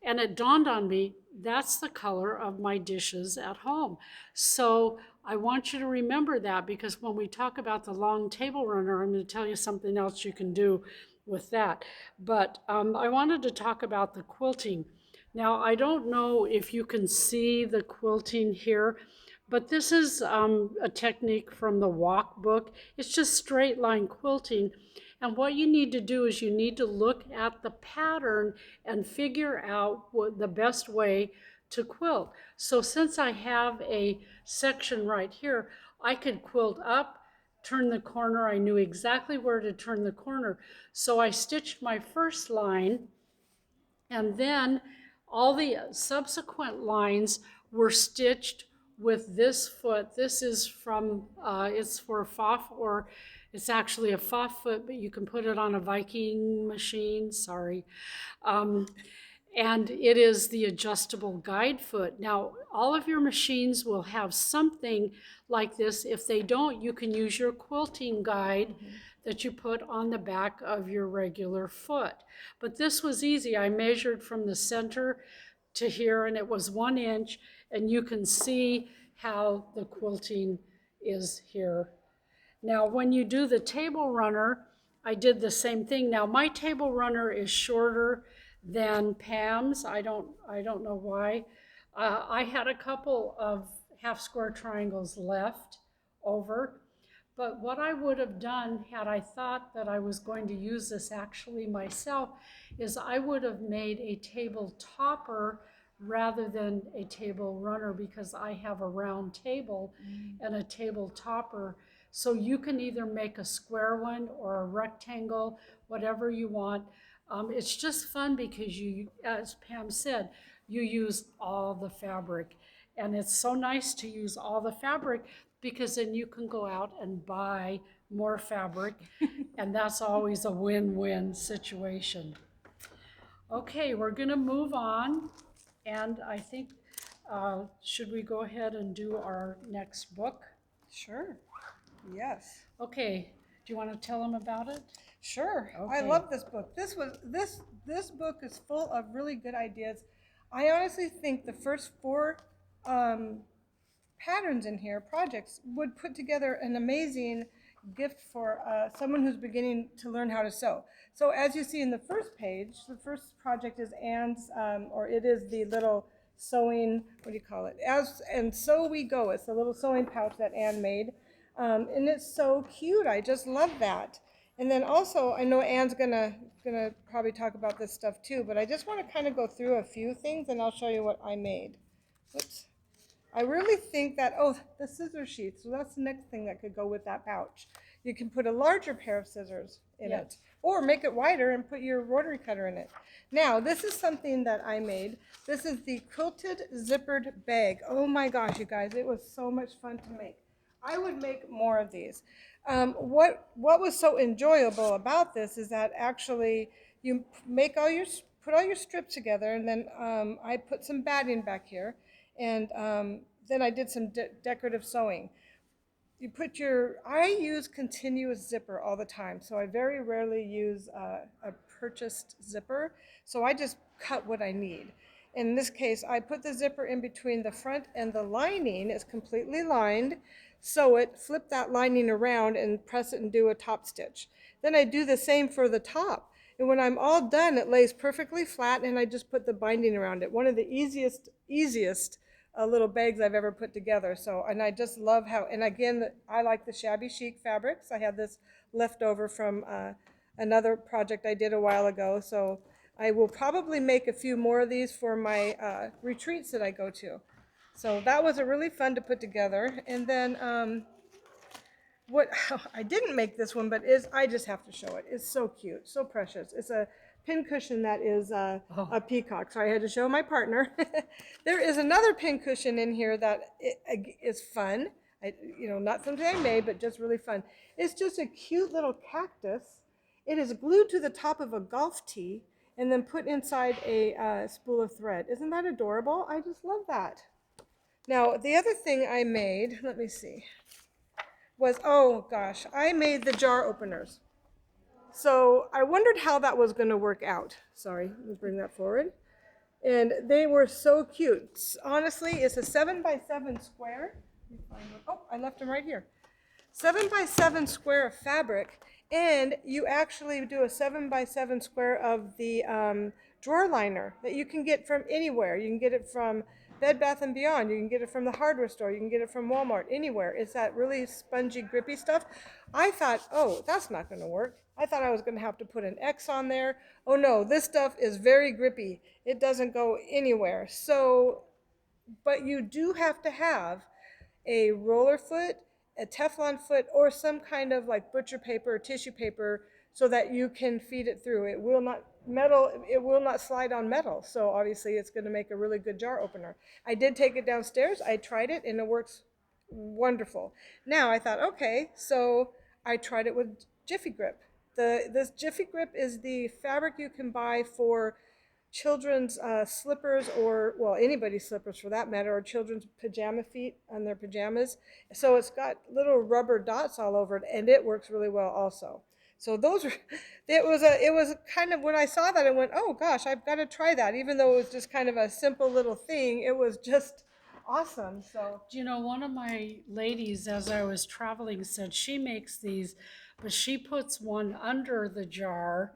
And it dawned on me, that's the color of my dishes at home. So I want you to remember that, because when we talk about the long table runner, I'm going to tell you something else you can do with that. But I wanted to talk about the quilting. Now, I don't know if you can see the quilting here, but this is a technique from the Walk book. It's just straight line quilting. And what you need to do is you need to look at the pattern and figure out what the best way to quilt. So since I have a section right here, I could quilt up, turn the corner. I knew exactly where to turn the corner. So I stitched my first line, and then all the subsequent lines were stitched with this foot. This is from, it's for a foff, or it's actually a foff foot, but you can put it on a Viking machine, sorry. And it is the adjustable guide foot. Now, all of your machines will have something like this. If they don't, you can use your quilting guide that you put on the back of your regular foot. But this was easy. I measured from the center to here, and it was 1 inch, and you can see how the quilting is here. Now, when you do the table runner, I did the same thing. Now, my table runner is shorter than Pam's. I don't know why. I had a couple of half square triangles left over, but what I would have done had I thought that I was going to use this actually myself is I would have made a table topper rather than a table runner, because I have a round table and a table topper. So you can either make a square one or a rectangle, whatever you want. It's just fun because you, as Pam said, you use all the fabric. And it's so nice to use all the fabric because then you can go out and buy more fabric. And that's always a win-win situation. Okay, we're gonna move on. And I think, should we go ahead and do our next book? Sure. Yes. Okay, do you want to tell them about it? Sure. I Okay. love this book. This book is full of really good ideas. I honestly think the first 4 patterns in here, projects, would put together an amazing gift for someone who's beginning to learn how to sew. So as you see in the first page, the first project is Anne's, or it is the little sewing, what do you call it? And So We Go. It's the little sewing pouch that Anne made. And it's so cute. I just love that. And then also, I know Anne's gonna probably talk about this stuff too, but I just want to kind of go through a few things and I'll show you what I made. Oops. I really think that, oh, the scissor sheath, so that's the next thing that could go with that pouch. You can put a larger pair of scissors in it, or make it wider and put your rotary cutter in it. Now, this is something that I made. This is the Quilted Zippered Bag. Oh my gosh, you guys, it was so much fun to make. I would make more of these. What was so enjoyable about this is that actually you put all your strips together, and then I put some batting back here, and then I did some decorative sewing. I use continuous zipper all the time, so I very rarely use a purchased zipper, so I just cut what I need. In this case, I put the zipper in between the front and the lining. It's completely lined. Sew it, flip that lining around and press it and do a top stitch. Then I do the same for the top. And when I'm all done, it lays perfectly flat and I just put the binding around it. One of the easiest little bags I've ever put together. So, and I just love how, and again, I like the shabby chic fabrics. I had this left over from another project I did a while ago. So I will probably make a few more of these for my retreats that I go to. So that was a really fun to put together. And then what I didn't make this one, but I just have to show it. It's so cute, so precious. It's a pin cushion that is a peacock. So I had to show my partner. There is another pin cushion in here that is fun. Not something I made, but just really fun. It's just a cute little cactus. It is glued to the top of a golf tee and then put inside a spool of thread. Isn't that adorable? I just love that. Now, the other thing I made, let me see, was, oh gosh, I made the jar openers. So I wondered how that was going to work out. Sorry, let me bring that forward. And they were so cute. Honestly, it's a 7x7 square. Oh, I left them right here. 7x7 square of fabric, And you actually do a 7x7 square of the drawer liner that you can get from anywhere. You can get it from Bed Bath and Beyond. You can get it from the hardware store. You can get it from Walmart. Anywhere. It's that really spongy, grippy stuff. I thought, oh, that's not going to work. I thought I was going to have to put an X on there. Oh no, this stuff is very grippy. It doesn't go anywhere. So, but you do have to have a roller foot, a Teflon foot, or some kind of like butcher paper or tissue paper so that you can feed it through. It will not it will not slide on metal. So obviously it's going to make a really good jar opener. I did take it downstairs. I tried it and it works wonderful. Now I thought, okay, so I tried it with Jiffy Grip. This Jiffy Grip is the fabric you can buy for children's slippers, or well, anybody's slippers for that matter, or children's pajama feet on their pajamas. So it's got little rubber dots all over it, and it works really well also. So those are, it was kind of, when I saw that I went, oh gosh, I've got to try that. Even though it was just kind of a simple little thing, it was just awesome. So You know, one of my ladies, as I was traveling, said she makes these, but she puts one under the jar,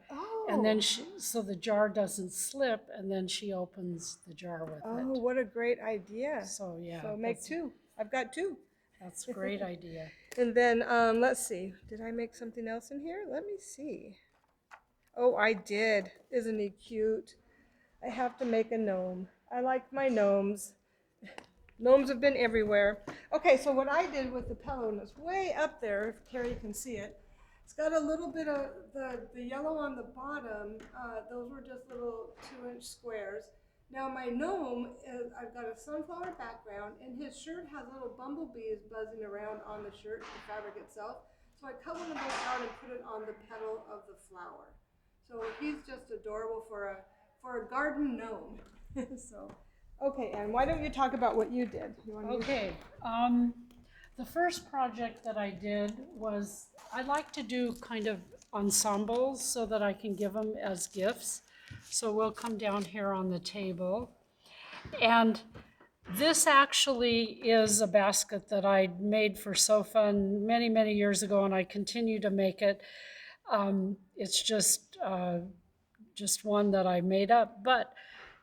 and then so the jar doesn't slip, and then she opens the jar with oh, it. what a great idea. So yeah, So make two. I've got two. that's a great idea. And then let's see. Did I make something else in here? Let me see. Oh, I did. Isn't he cute? I have to make a gnome. I like my gnomes. Gnomes have been everywhere. Okay, so what I did with the pillow, and it's way up there, if Carrie can see it. It's got a little bit of the yellow on the bottom. Those were just little 2-inch squares. Now my gnome, I've got a sunflower background, and his shirt has little bumblebees buzzing around on the shirt, the fabric itself. So I cut one of those out and put it on the petal of the flower. So he's just adorable for a garden gnome. So, okay, and why don't you talk about what you did? Okay, the first project that I did was, I like to do kind of ensembles so that I can give them as gifts. So we'll come down here on the table. And this actually is a basket that I made for So Fun many, many years ago, and I continue to make it. It's just one that I made up. But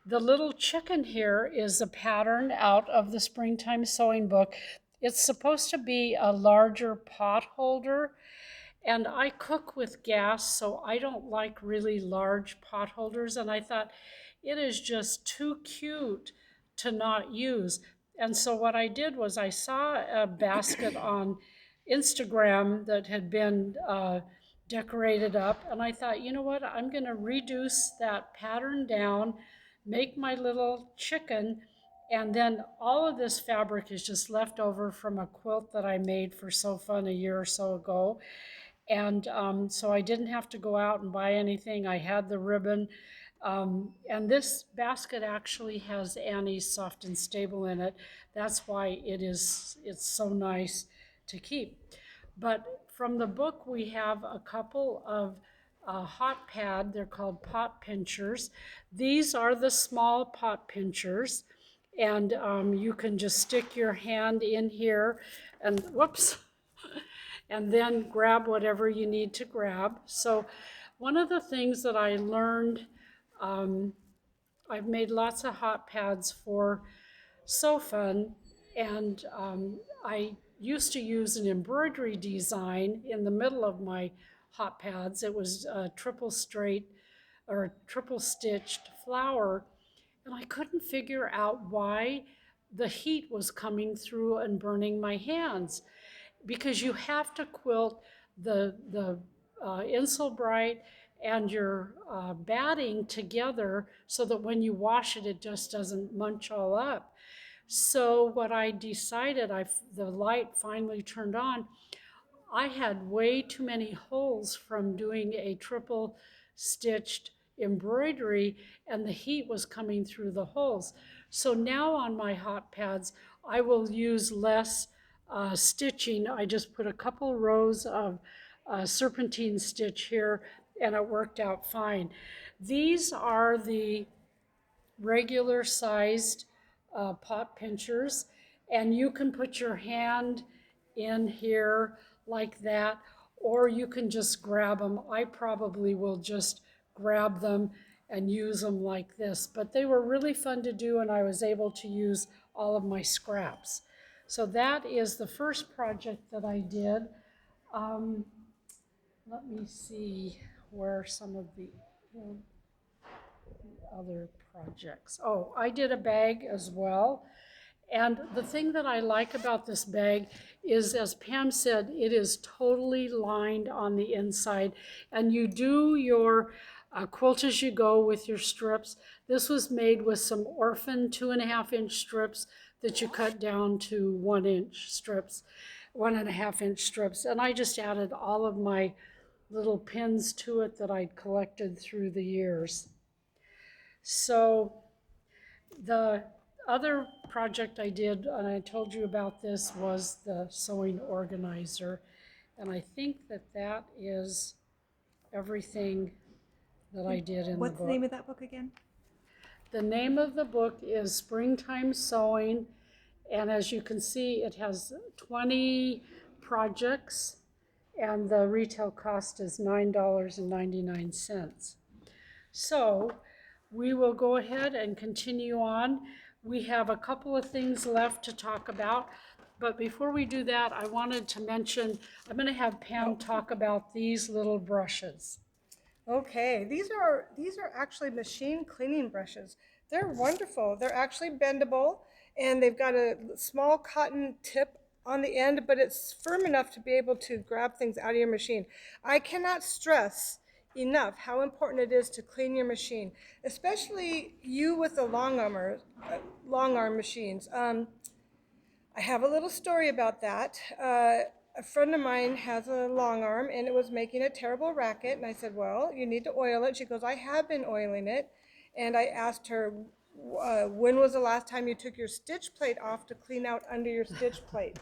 the little chicken here is a pattern out of the Springtime Sewing book. It's supposed to be a larger pot holder, and I cook with gas, so I don't like really large pot holders, and I thought it is just too cute to not use. And so what I did was I saw a basket on Instagram that had been decorated up, and I thought, you know what, I'm going to reduce that pattern down, make my little chicken, and then all of this fabric is just left over from a quilt that I made for So Fun a year or so ago. And so I didn't have to go out and buy anything. I had the ribbon. And this basket actually has Annie's Soft and Stable in it. That's why it's so nice to keep. But from the book, we have a couple of hot pad. They're called pot pinchers. These are the small pot pinchers. And you can just stick your hand in here and whoops, and then grab whatever you need to grab. So one of the things that I learned, I've made lots of hot pads for So Fun, and I used to use an embroidery design in the middle of my hot pads. It was a triple straight or a triple stitched flower, and I couldn't figure out why the heat was coming through and burning my hands, because you have to quilt the insole bright and your batting together so that when you wash it, it just doesn't munch all up. So what I decided, the light finally turned on, I had way too many holes from doing a triple stitched embroidery, and the heat was coming through the holes. So now on my hot pads, I will use less stitching. I just put a couple rows of serpentine stitch here, and it worked out fine. These are the regular sized pot pinchers, and you can put your hand in here like that, or you can just grab them. I probably will just grab them and use them like this, but they were really fun to do, and I was able to use all of my scraps. So that is the first project that I did. Um, Let me see where some of the other projects. Oh, I did a bag as well. And the thing that I like about this bag is, as Pam said, it is totally lined on the inside. And you do your quilt as you go with your strips. This was made with some orphan 2.5-inch strips that you cut down to 1-inch strips, 1.5-inch strips. And I just added all of my little pins to it that I'd collected through the years. So the other project I did, and I told you about this, was the sewing organizer. And I think that that is everything that I did in the book. What's the name of that book again? The name of the book is Springtime Sewing, and as you can see, it has 20 projects, and the retail cost is $9.99. So we will go ahead and continue on. We have a couple of things left to talk about, but before we do that, I wanted to mention, I'm going to have Pam talk about these little brushes. Okay, these are actually machine cleaning brushes. They're wonderful. They're actually bendable, and they've got a small cotton tip on the end, but it's firm enough to be able to grab things out of your machine. I cannot stress enough how important it is to clean your machine, especially you with the long arm machines. I have a little story about that. A friend of mine has a long arm, and it was making a terrible racket. And I said, well, you need to oil it. She goes, I have been oiling it. And I asked her, when was the last time you took your stitch plate off to clean out under your stitch plate?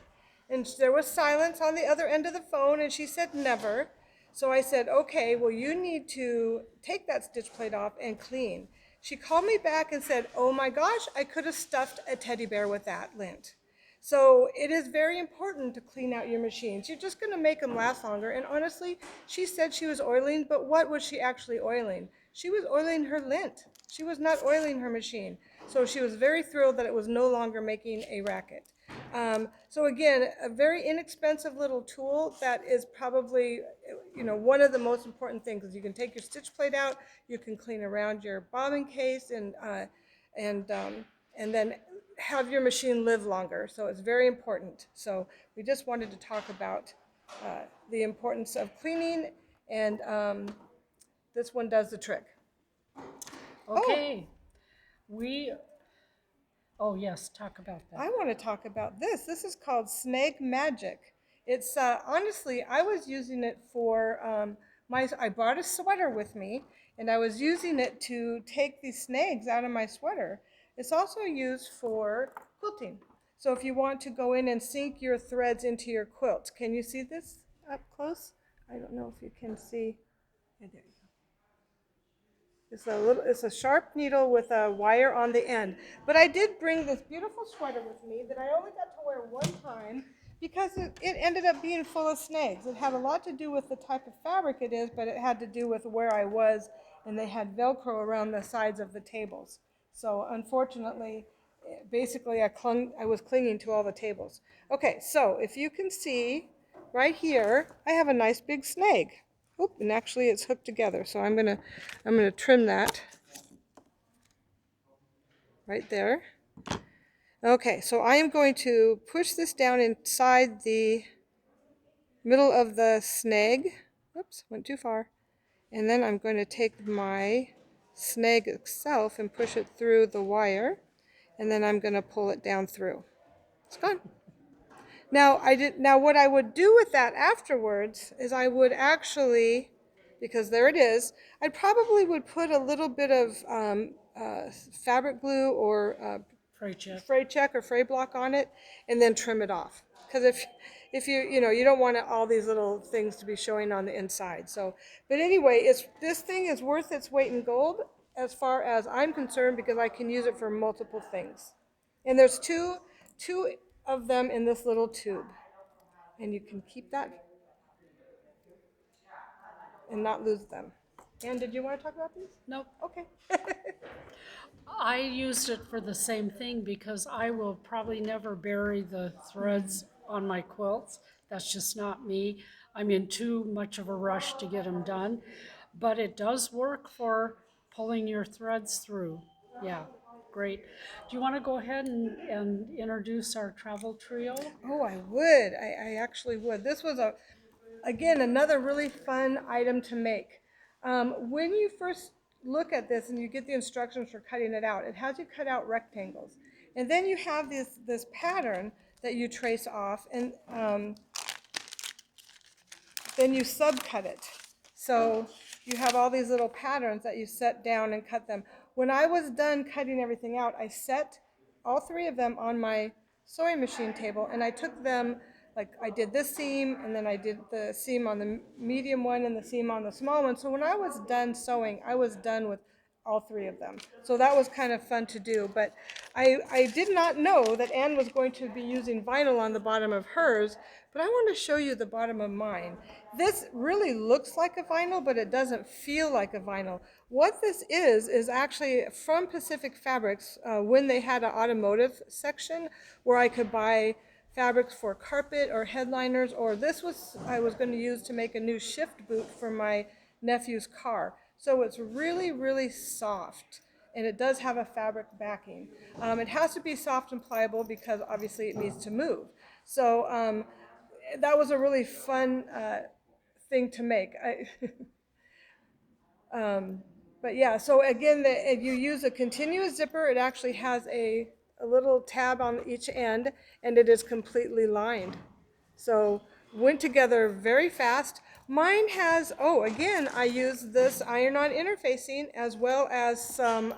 And there was silence on the other end of the phone, and she said, never. So I said, okay, well, you need to take that stitch plate off and clean. She called me back and said, oh my gosh, I could have stuffed a teddy bear with that lint. So it is very important to clean out your machines. You're just going to make them last longer. And honestly, she said she was oiling, but what was she actually oiling? She was oiling her lint. She was not oiling her machine. So she was very thrilled that it was no longer making a racket. So again, a very inexpensive little tool that is probably, one of the most important things is you can take your stitch plate out, you can clean around your bobbin case, and then have your machine live longer. So it's very important. So we just wanted to talk about the importance of cleaning, and this one does the trick. Okay, oh yes, talk about that. I want to talk about this. This is called Snag Magic. It's honestly, I was using it for I brought a sweater with me, and I was using it to take these snags out of my sweater. It's also used for quilting. So if you want to go in and sink your threads into your quilt, can you see this up close? I don't know if you can see. Yeah, there you go. It's a sharp needle with a wire on the end. But I did bring this beautiful sweater with me that I only got to wear one time because it ended up being full of snags. It had a lot to do with the type of fabric it is, but it had to do with where I was, and they had Velcro around the sides of the tables. So unfortunately, basically I was clinging to all the tables. Okay, so if you can see right here, I have a nice big snag. Oop, and actually it's hooked together, so I'm gonna trim that right there. Okay, so I am going to push this down inside the middle of the snag. Oops, went too far. And then I'm going to take my snag itself and push it through the wire, and then I'm going to pull it down through. It's gone. Now what I would do with that afterwards is I would actually, because there it is, I probably would put a little bit of fabric glue or fray check or fray block on it, and then trim it off. Because if you don't want all these little things to be showing on the inside. So, but anyway, this thing is worth its weight in gold as far as I'm concerned, because I can use it for multiple things. And there's two of them in this little tube, and you can keep that and not lose them. And did you want to talk about these? Nope. Okay. I used it for the same thing because I will probably never bury the threads on my quilts. That's just not me. I'm in too much of a rush to get them done. But it does work for pulling your threads through. Yeah, great. Do you want to go ahead and introduce our travel trio? Oh, I would. I actually would. This was again, another really fun item to make. When you first look at this and you get the instructions for cutting it out, it has you cut out rectangles. And then you have this pattern that you trace off, and then you subcut it. So you have all these little patterns that you set down and cut them. When I was done cutting everything out, I set all three of them on my sewing machine table, and I took them, like I did this seam, and then I did the seam on the medium one and the seam on the small one. So when I was done sewing, I was done with all three of them. So that was kind of fun to do. But I did not know that Anne was going to be using vinyl on the bottom of hers, but I want to show you the bottom of mine. This really looks like a vinyl, but it doesn't feel like a vinyl. What this is actually from Pacific Fabrics when they had an automotive section where I could buy fabrics for carpet or headliners, or this was I was going to use to make a new shift boot for my nephew's car. So it's really, really soft, and it does have a fabric backing. It has to be soft and pliable because obviously it needs to move. So that was a really fun thing to make. But yeah, so again, if you use a continuous zipper, it actually has a little tab on each end, and it is completely lined. So went together very fast. Mine has, oh, again, I use this iron-on interfacing as well as some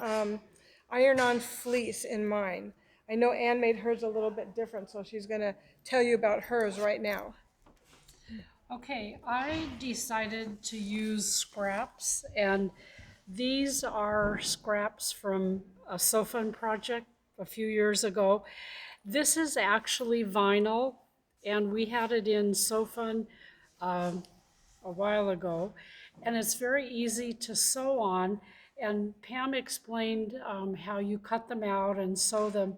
iron-on fleece in mine. I know Anne made hers a little bit different, so she's going to tell you about hers right now. Okay, I decided to use scraps, and these are scraps from a Sofun project a few years ago. This is actually vinyl, and we had it in Sofun a while ago, and it's very easy to sew on. And Pam explained how you cut them out and sew them.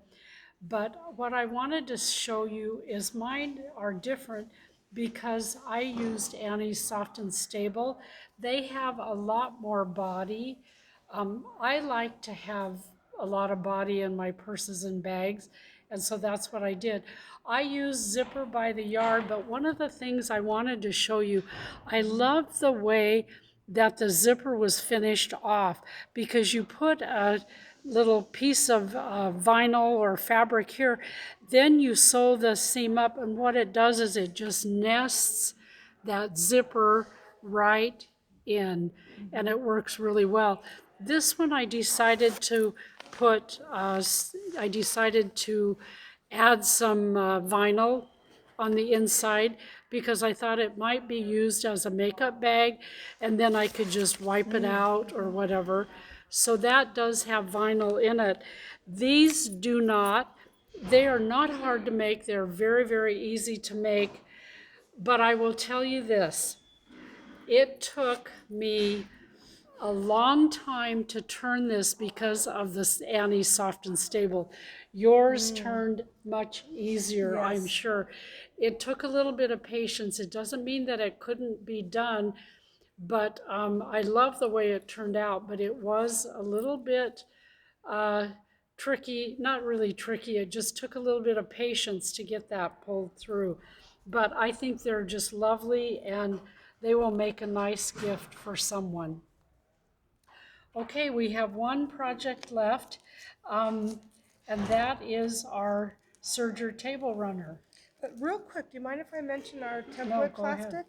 But what I wanted to show you is mine are different because I used Annie's Soft and Stable. They have a lot more body. I like to have a lot of body in my purses and bags, and so that's what I did. I used zipper by the yard, but one of the things I wanted to show you, I love the way that the zipper was finished off because you put a little piece of vinyl or fabric here, then you sew the seam up, and what it does is it just nests that zipper right in, and it works really well. This one I decided to add some vinyl on the inside because I thought it might be used as a makeup bag, and then I could just wipe it out or whatever. So that does have vinyl in it. These do not. They are not hard to make. They're very, very easy to make. But I will tell you this. It took me a long time to turn this because of this Annie Soft and Stable. Yours turned much easier, Yes. I'm sure. It took a little bit of patience. It doesn't mean that it couldn't be done, but I love the way it turned out, but it was a little bit tricky, not really tricky, it just took a little bit of patience to get that pulled through. But I think they're just lovely, and they will make a nice gift for someone. Okay, we have one project left, and that is our Serger table runner. But real quick, do you mind if I mention our No, template go ahead. plastic?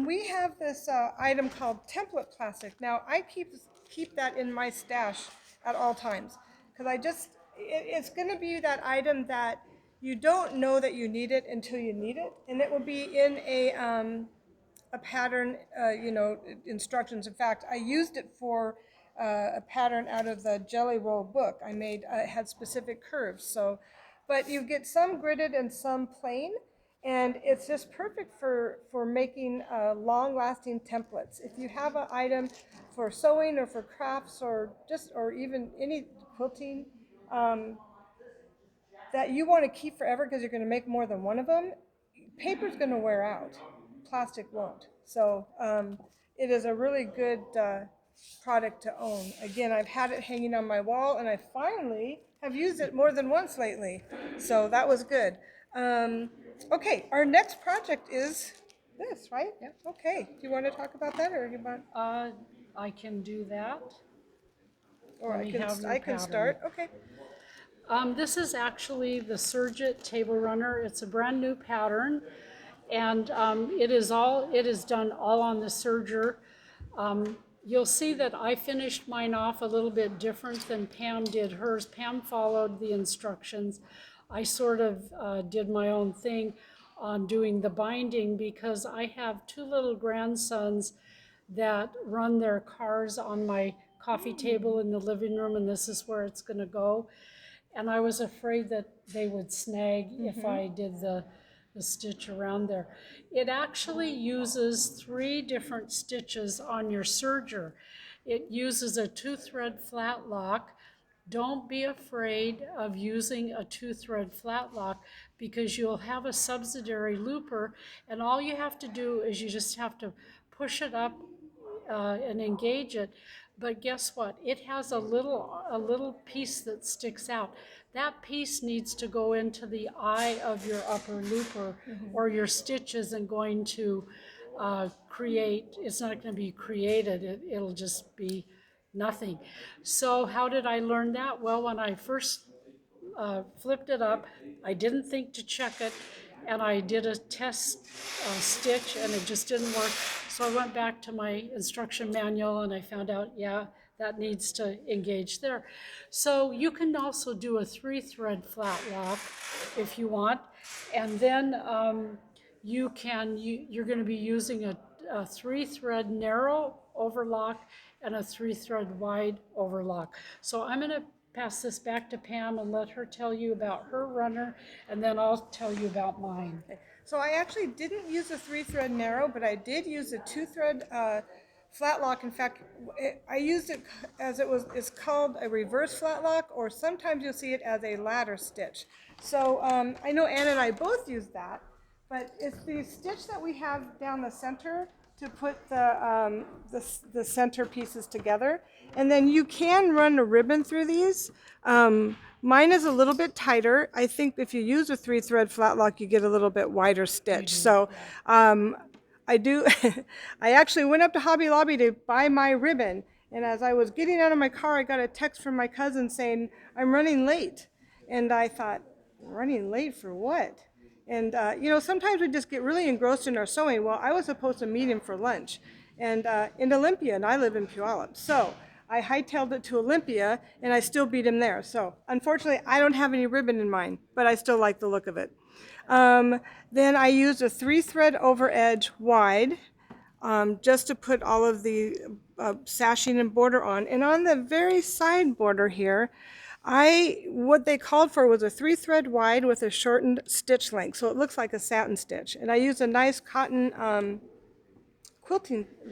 We have this item called template plastic. Now, I keep that in my stash at all times because it's going to be that item that you don't know that you need it until you need it, and it will be in a pattern, instructions. In fact, I used it for a pattern out of the Jelly Roll book. I made, it had specific curves. So, but you get some gridded and some plain. And it's just perfect for making long-lasting templates. If you have an item for sewing or for crafts or even any quilting um, that you want to keep forever because you're going to make more than one of them, paper's going to wear out. Plastic won't. So it is a really good product to own. Again, I've had it hanging on my wall, and I finally have used it more than once lately. So that was good. Okay, our next project is this, right? Yep. Okay. Do you want to talk about that, or you want? I can do that. Or Let me have your I can pattern. start. Okay. This is actually the Serger table runner. It's a brand new pattern, and it is done all on the Serger. You'll see that I finished mine off a little bit different than Pam did hers. Pam followed the instructions. I sort of did my own thing on doing the binding because I have two little grandsons that run their cars on my coffee table in the living room, and this is where it's going to go. And I was afraid that they would snag if I did the stitch around there. It actually uses 3 different stitches on your serger. It uses a 2-thread flat lock. Don't be afraid of using a 2-thread flat lock because you'll have a subsidiary looper, and all you have to do is you just have to push it up and engage it. But guess what? It has a little piece that sticks out. That piece needs to go into the eye of your upper looper, or your stitch isn't going to create. It's not going to be created. It'll just be nothing. So how did I learn that? Well, when I first flipped it up, I didn't think to check it, and I did a test stitch, and it just didn't work. So I went back to my instruction manual, and I found out, yeah, that needs to engage there. So you can also do a 3-thread flat lock if you want, and then you're going to be using a 3-thread narrow overlock and a 3-thread wide overlock. So I'm going to pass this back to Pam and let her tell you about her runner, and then I'll tell you about mine. So I actually didn't use a 3-thread narrow, but I did use a 2-thread flat lock. In fact, I used it as it's called a reverse flat lock, or sometimes you'll see it as a ladder stitch. So I know Ann and I both use that, but it's the stitch that we have down the center to put the center pieces together. And then you can run a ribbon through these. Mine is a little bit tighter. I think if you use a 3-thread flat lock, you get a little bit wider stitch. So I do, I actually went up to Hobby Lobby to buy my ribbon. And as I was getting out of my car, I got a text from my cousin saying, I'm running late. And I thought, running late for what? And, sometimes we just get really engrossed in our sewing. Well, I was supposed to meet him for lunch and in Olympia, and I live in Puyallup. So I hightailed it to Olympia, and I still beat him there. So unfortunately, I don't have any ribbon in mine, but I still like the look of it. Then I used a 3-thread over edge wide just to put all of the sashing and border on. And on the very side border here, what they called for was a 3-thread wide with a shortened stitch length, so it looks like a satin stitch. And I used a nice cotton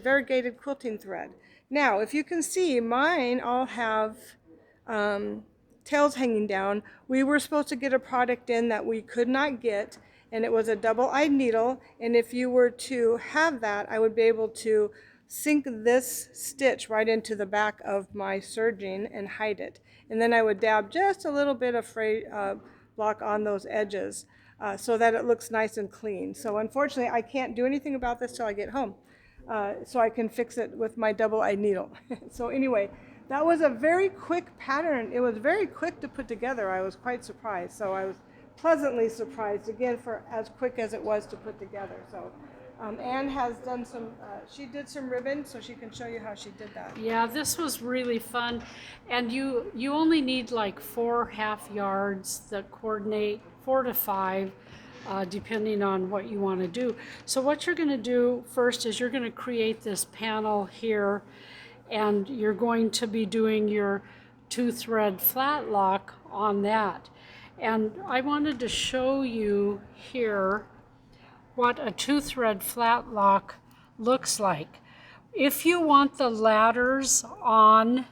variegated quilting thread. Now, if you can see, mine all have tails hanging down. We were supposed to get a product in that we could not get, and it was a double-eyed needle. And if you were to have that, I would be able to sink this stitch right into the back of my serging and hide it. And then I would dab just a little bit of block on those edges so that it looks nice and clean. So unfortunately, I can't do anything about this till I get home. So I can fix it with my double-eyed needle. So anyway, that was a very quick pattern. It was very quick to put together. I was quite surprised. So I was pleasantly surprised, again, for as quick as it was to put together. So Anne has done she did some ribbon, so she can show you how she did that. Yeah, this was really fun. And you only need like 4 half yards that coordinate, 4 to 5, depending on what you want to do. So what you're going to do first is you're going to create this panel here, and you're going to be doing your 2-thread flat lock on that. And I wanted to show you here what a 2-thread flat lock looks like. If you want the ladders on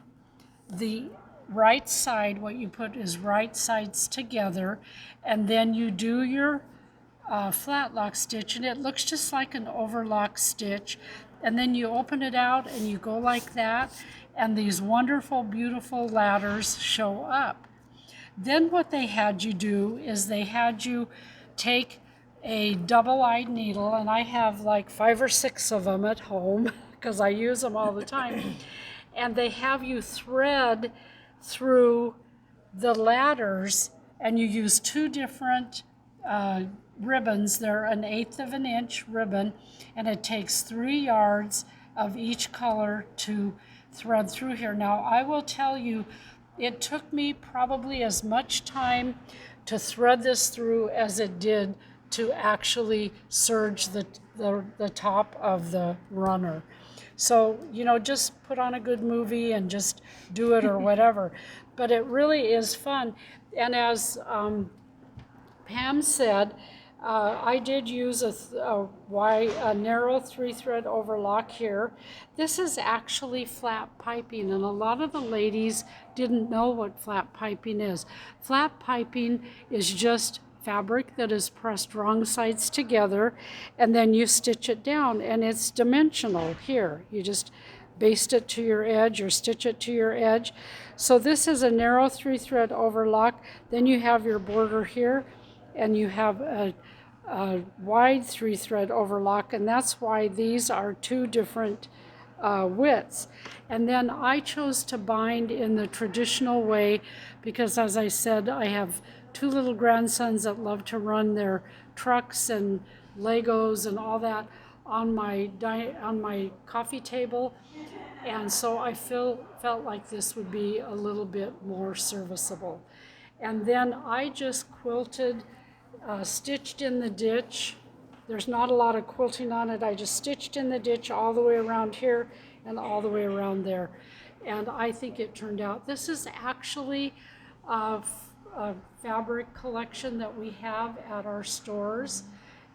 the right side, what you put is right sides together, and then you do your flat lock stitch, and it looks just like an overlock stitch, and then you open it out and you go like that, and these wonderful, beautiful ladders show up. Then what they had you do is they had you take a double-eyed needle, and I have like 5 or 6 of them at home because I use them all the time, and they have you thread through the ladders, and you use 2 different ribbons. They're an 1/8 of an inch ribbon, and it takes 3 yards of each color to thread through here. Now, I will tell you, it took me probably as much time to thread this through as it did to actually serge the top of the runner. So, just put on a good movie and just do it or whatever. But it really is fun. And as Pam said, I did use a narrow 3-thread overlock here. This is actually flat piping, and a lot of the ladies didn't know what flat piping is. Flat piping is just fabric that is pressed wrong sides together, and then you stitch it down, and it's dimensional here. You just baste it to your edge or stitch it to your edge. So this is a narrow 3-thread overlock. Then you have your border here, and you have a wide 3-thread overlock, and that's why these are 2 different widths. And then I chose to bind in the traditional way because, as I said, I have 2 little grandsons that love to run their trucks and Legos and all that on my coffee table, and so I felt like this would be a little bit more serviceable. And then I just quilted, stitched in the ditch. There's not a lot of quilting on it. I just stitched in the ditch all the way around here and all the way around there. And I think it turned out. This is actually a fabric collection that we have at our stores.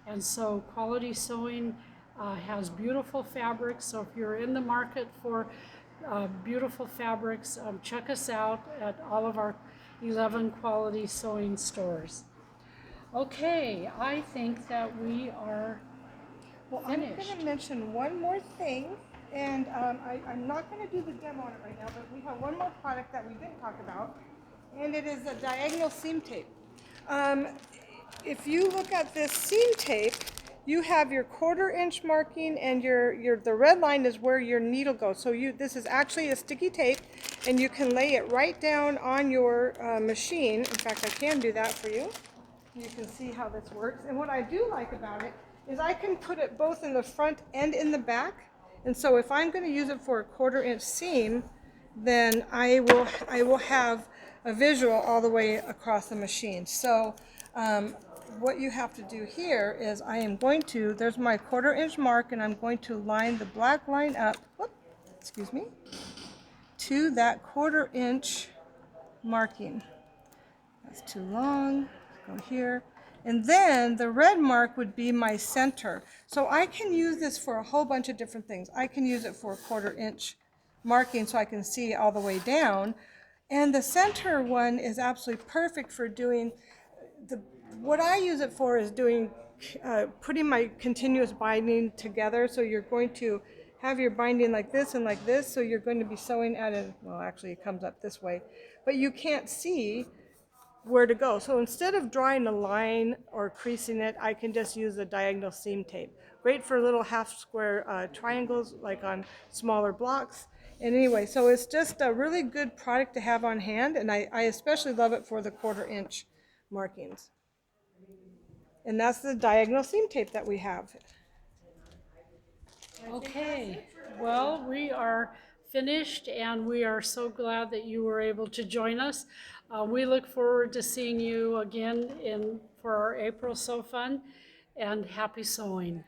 And so Quality Sewing has beautiful fabrics. So if you're in the market for beautiful fabrics, check us out at all of our 11 Quality Sewing stores. Okay, I think that we are finished. I'm going to mention one more thing, and I'm not going to do the demo on it right now, but we have one more product that we didn't talk about, and it is a diagonal seam tape. If you look at this seam tape, you have your 1/4 inch marking, and the red line is where your needle goes. So this is actually a sticky tape, and you can lay it right down on your machine. In fact, I can do that for you. You can see how this works. And what I do like about it is I can put it both in the front and in the back. And so if I'm going to use it for a 1/4 inch seam, then I will have a visual all the way across the machine. So what you have to do here is there's my 1/4 inch mark, and I'm going to line the black line up, to that 1/4 inch marking. That's too long. Go here. And then the red mark would be my center. So I can use this for a whole bunch of different things. I can use it for a 1/4 inch marking so I can see all the way down. And the center one is absolutely perfect for doing what I use it for is putting my continuous binding together. So you're going to have your binding like this and like this. So you're going to be sewing actually it comes up this way, but you can't see where to go. So instead of drawing a line or creasing it, I can just use the diagonal seam tape. Great for little half square triangles, like on smaller blocks. And anyway, so it's just a really good product to have on hand, and I especially love it for the 1/4 inch markings. And that's the diagonal seam tape that we have. Okay, well, we are finished, and we are so glad that you were able to join us. We look forward to seeing you again for our April Sew Fun, and happy sewing.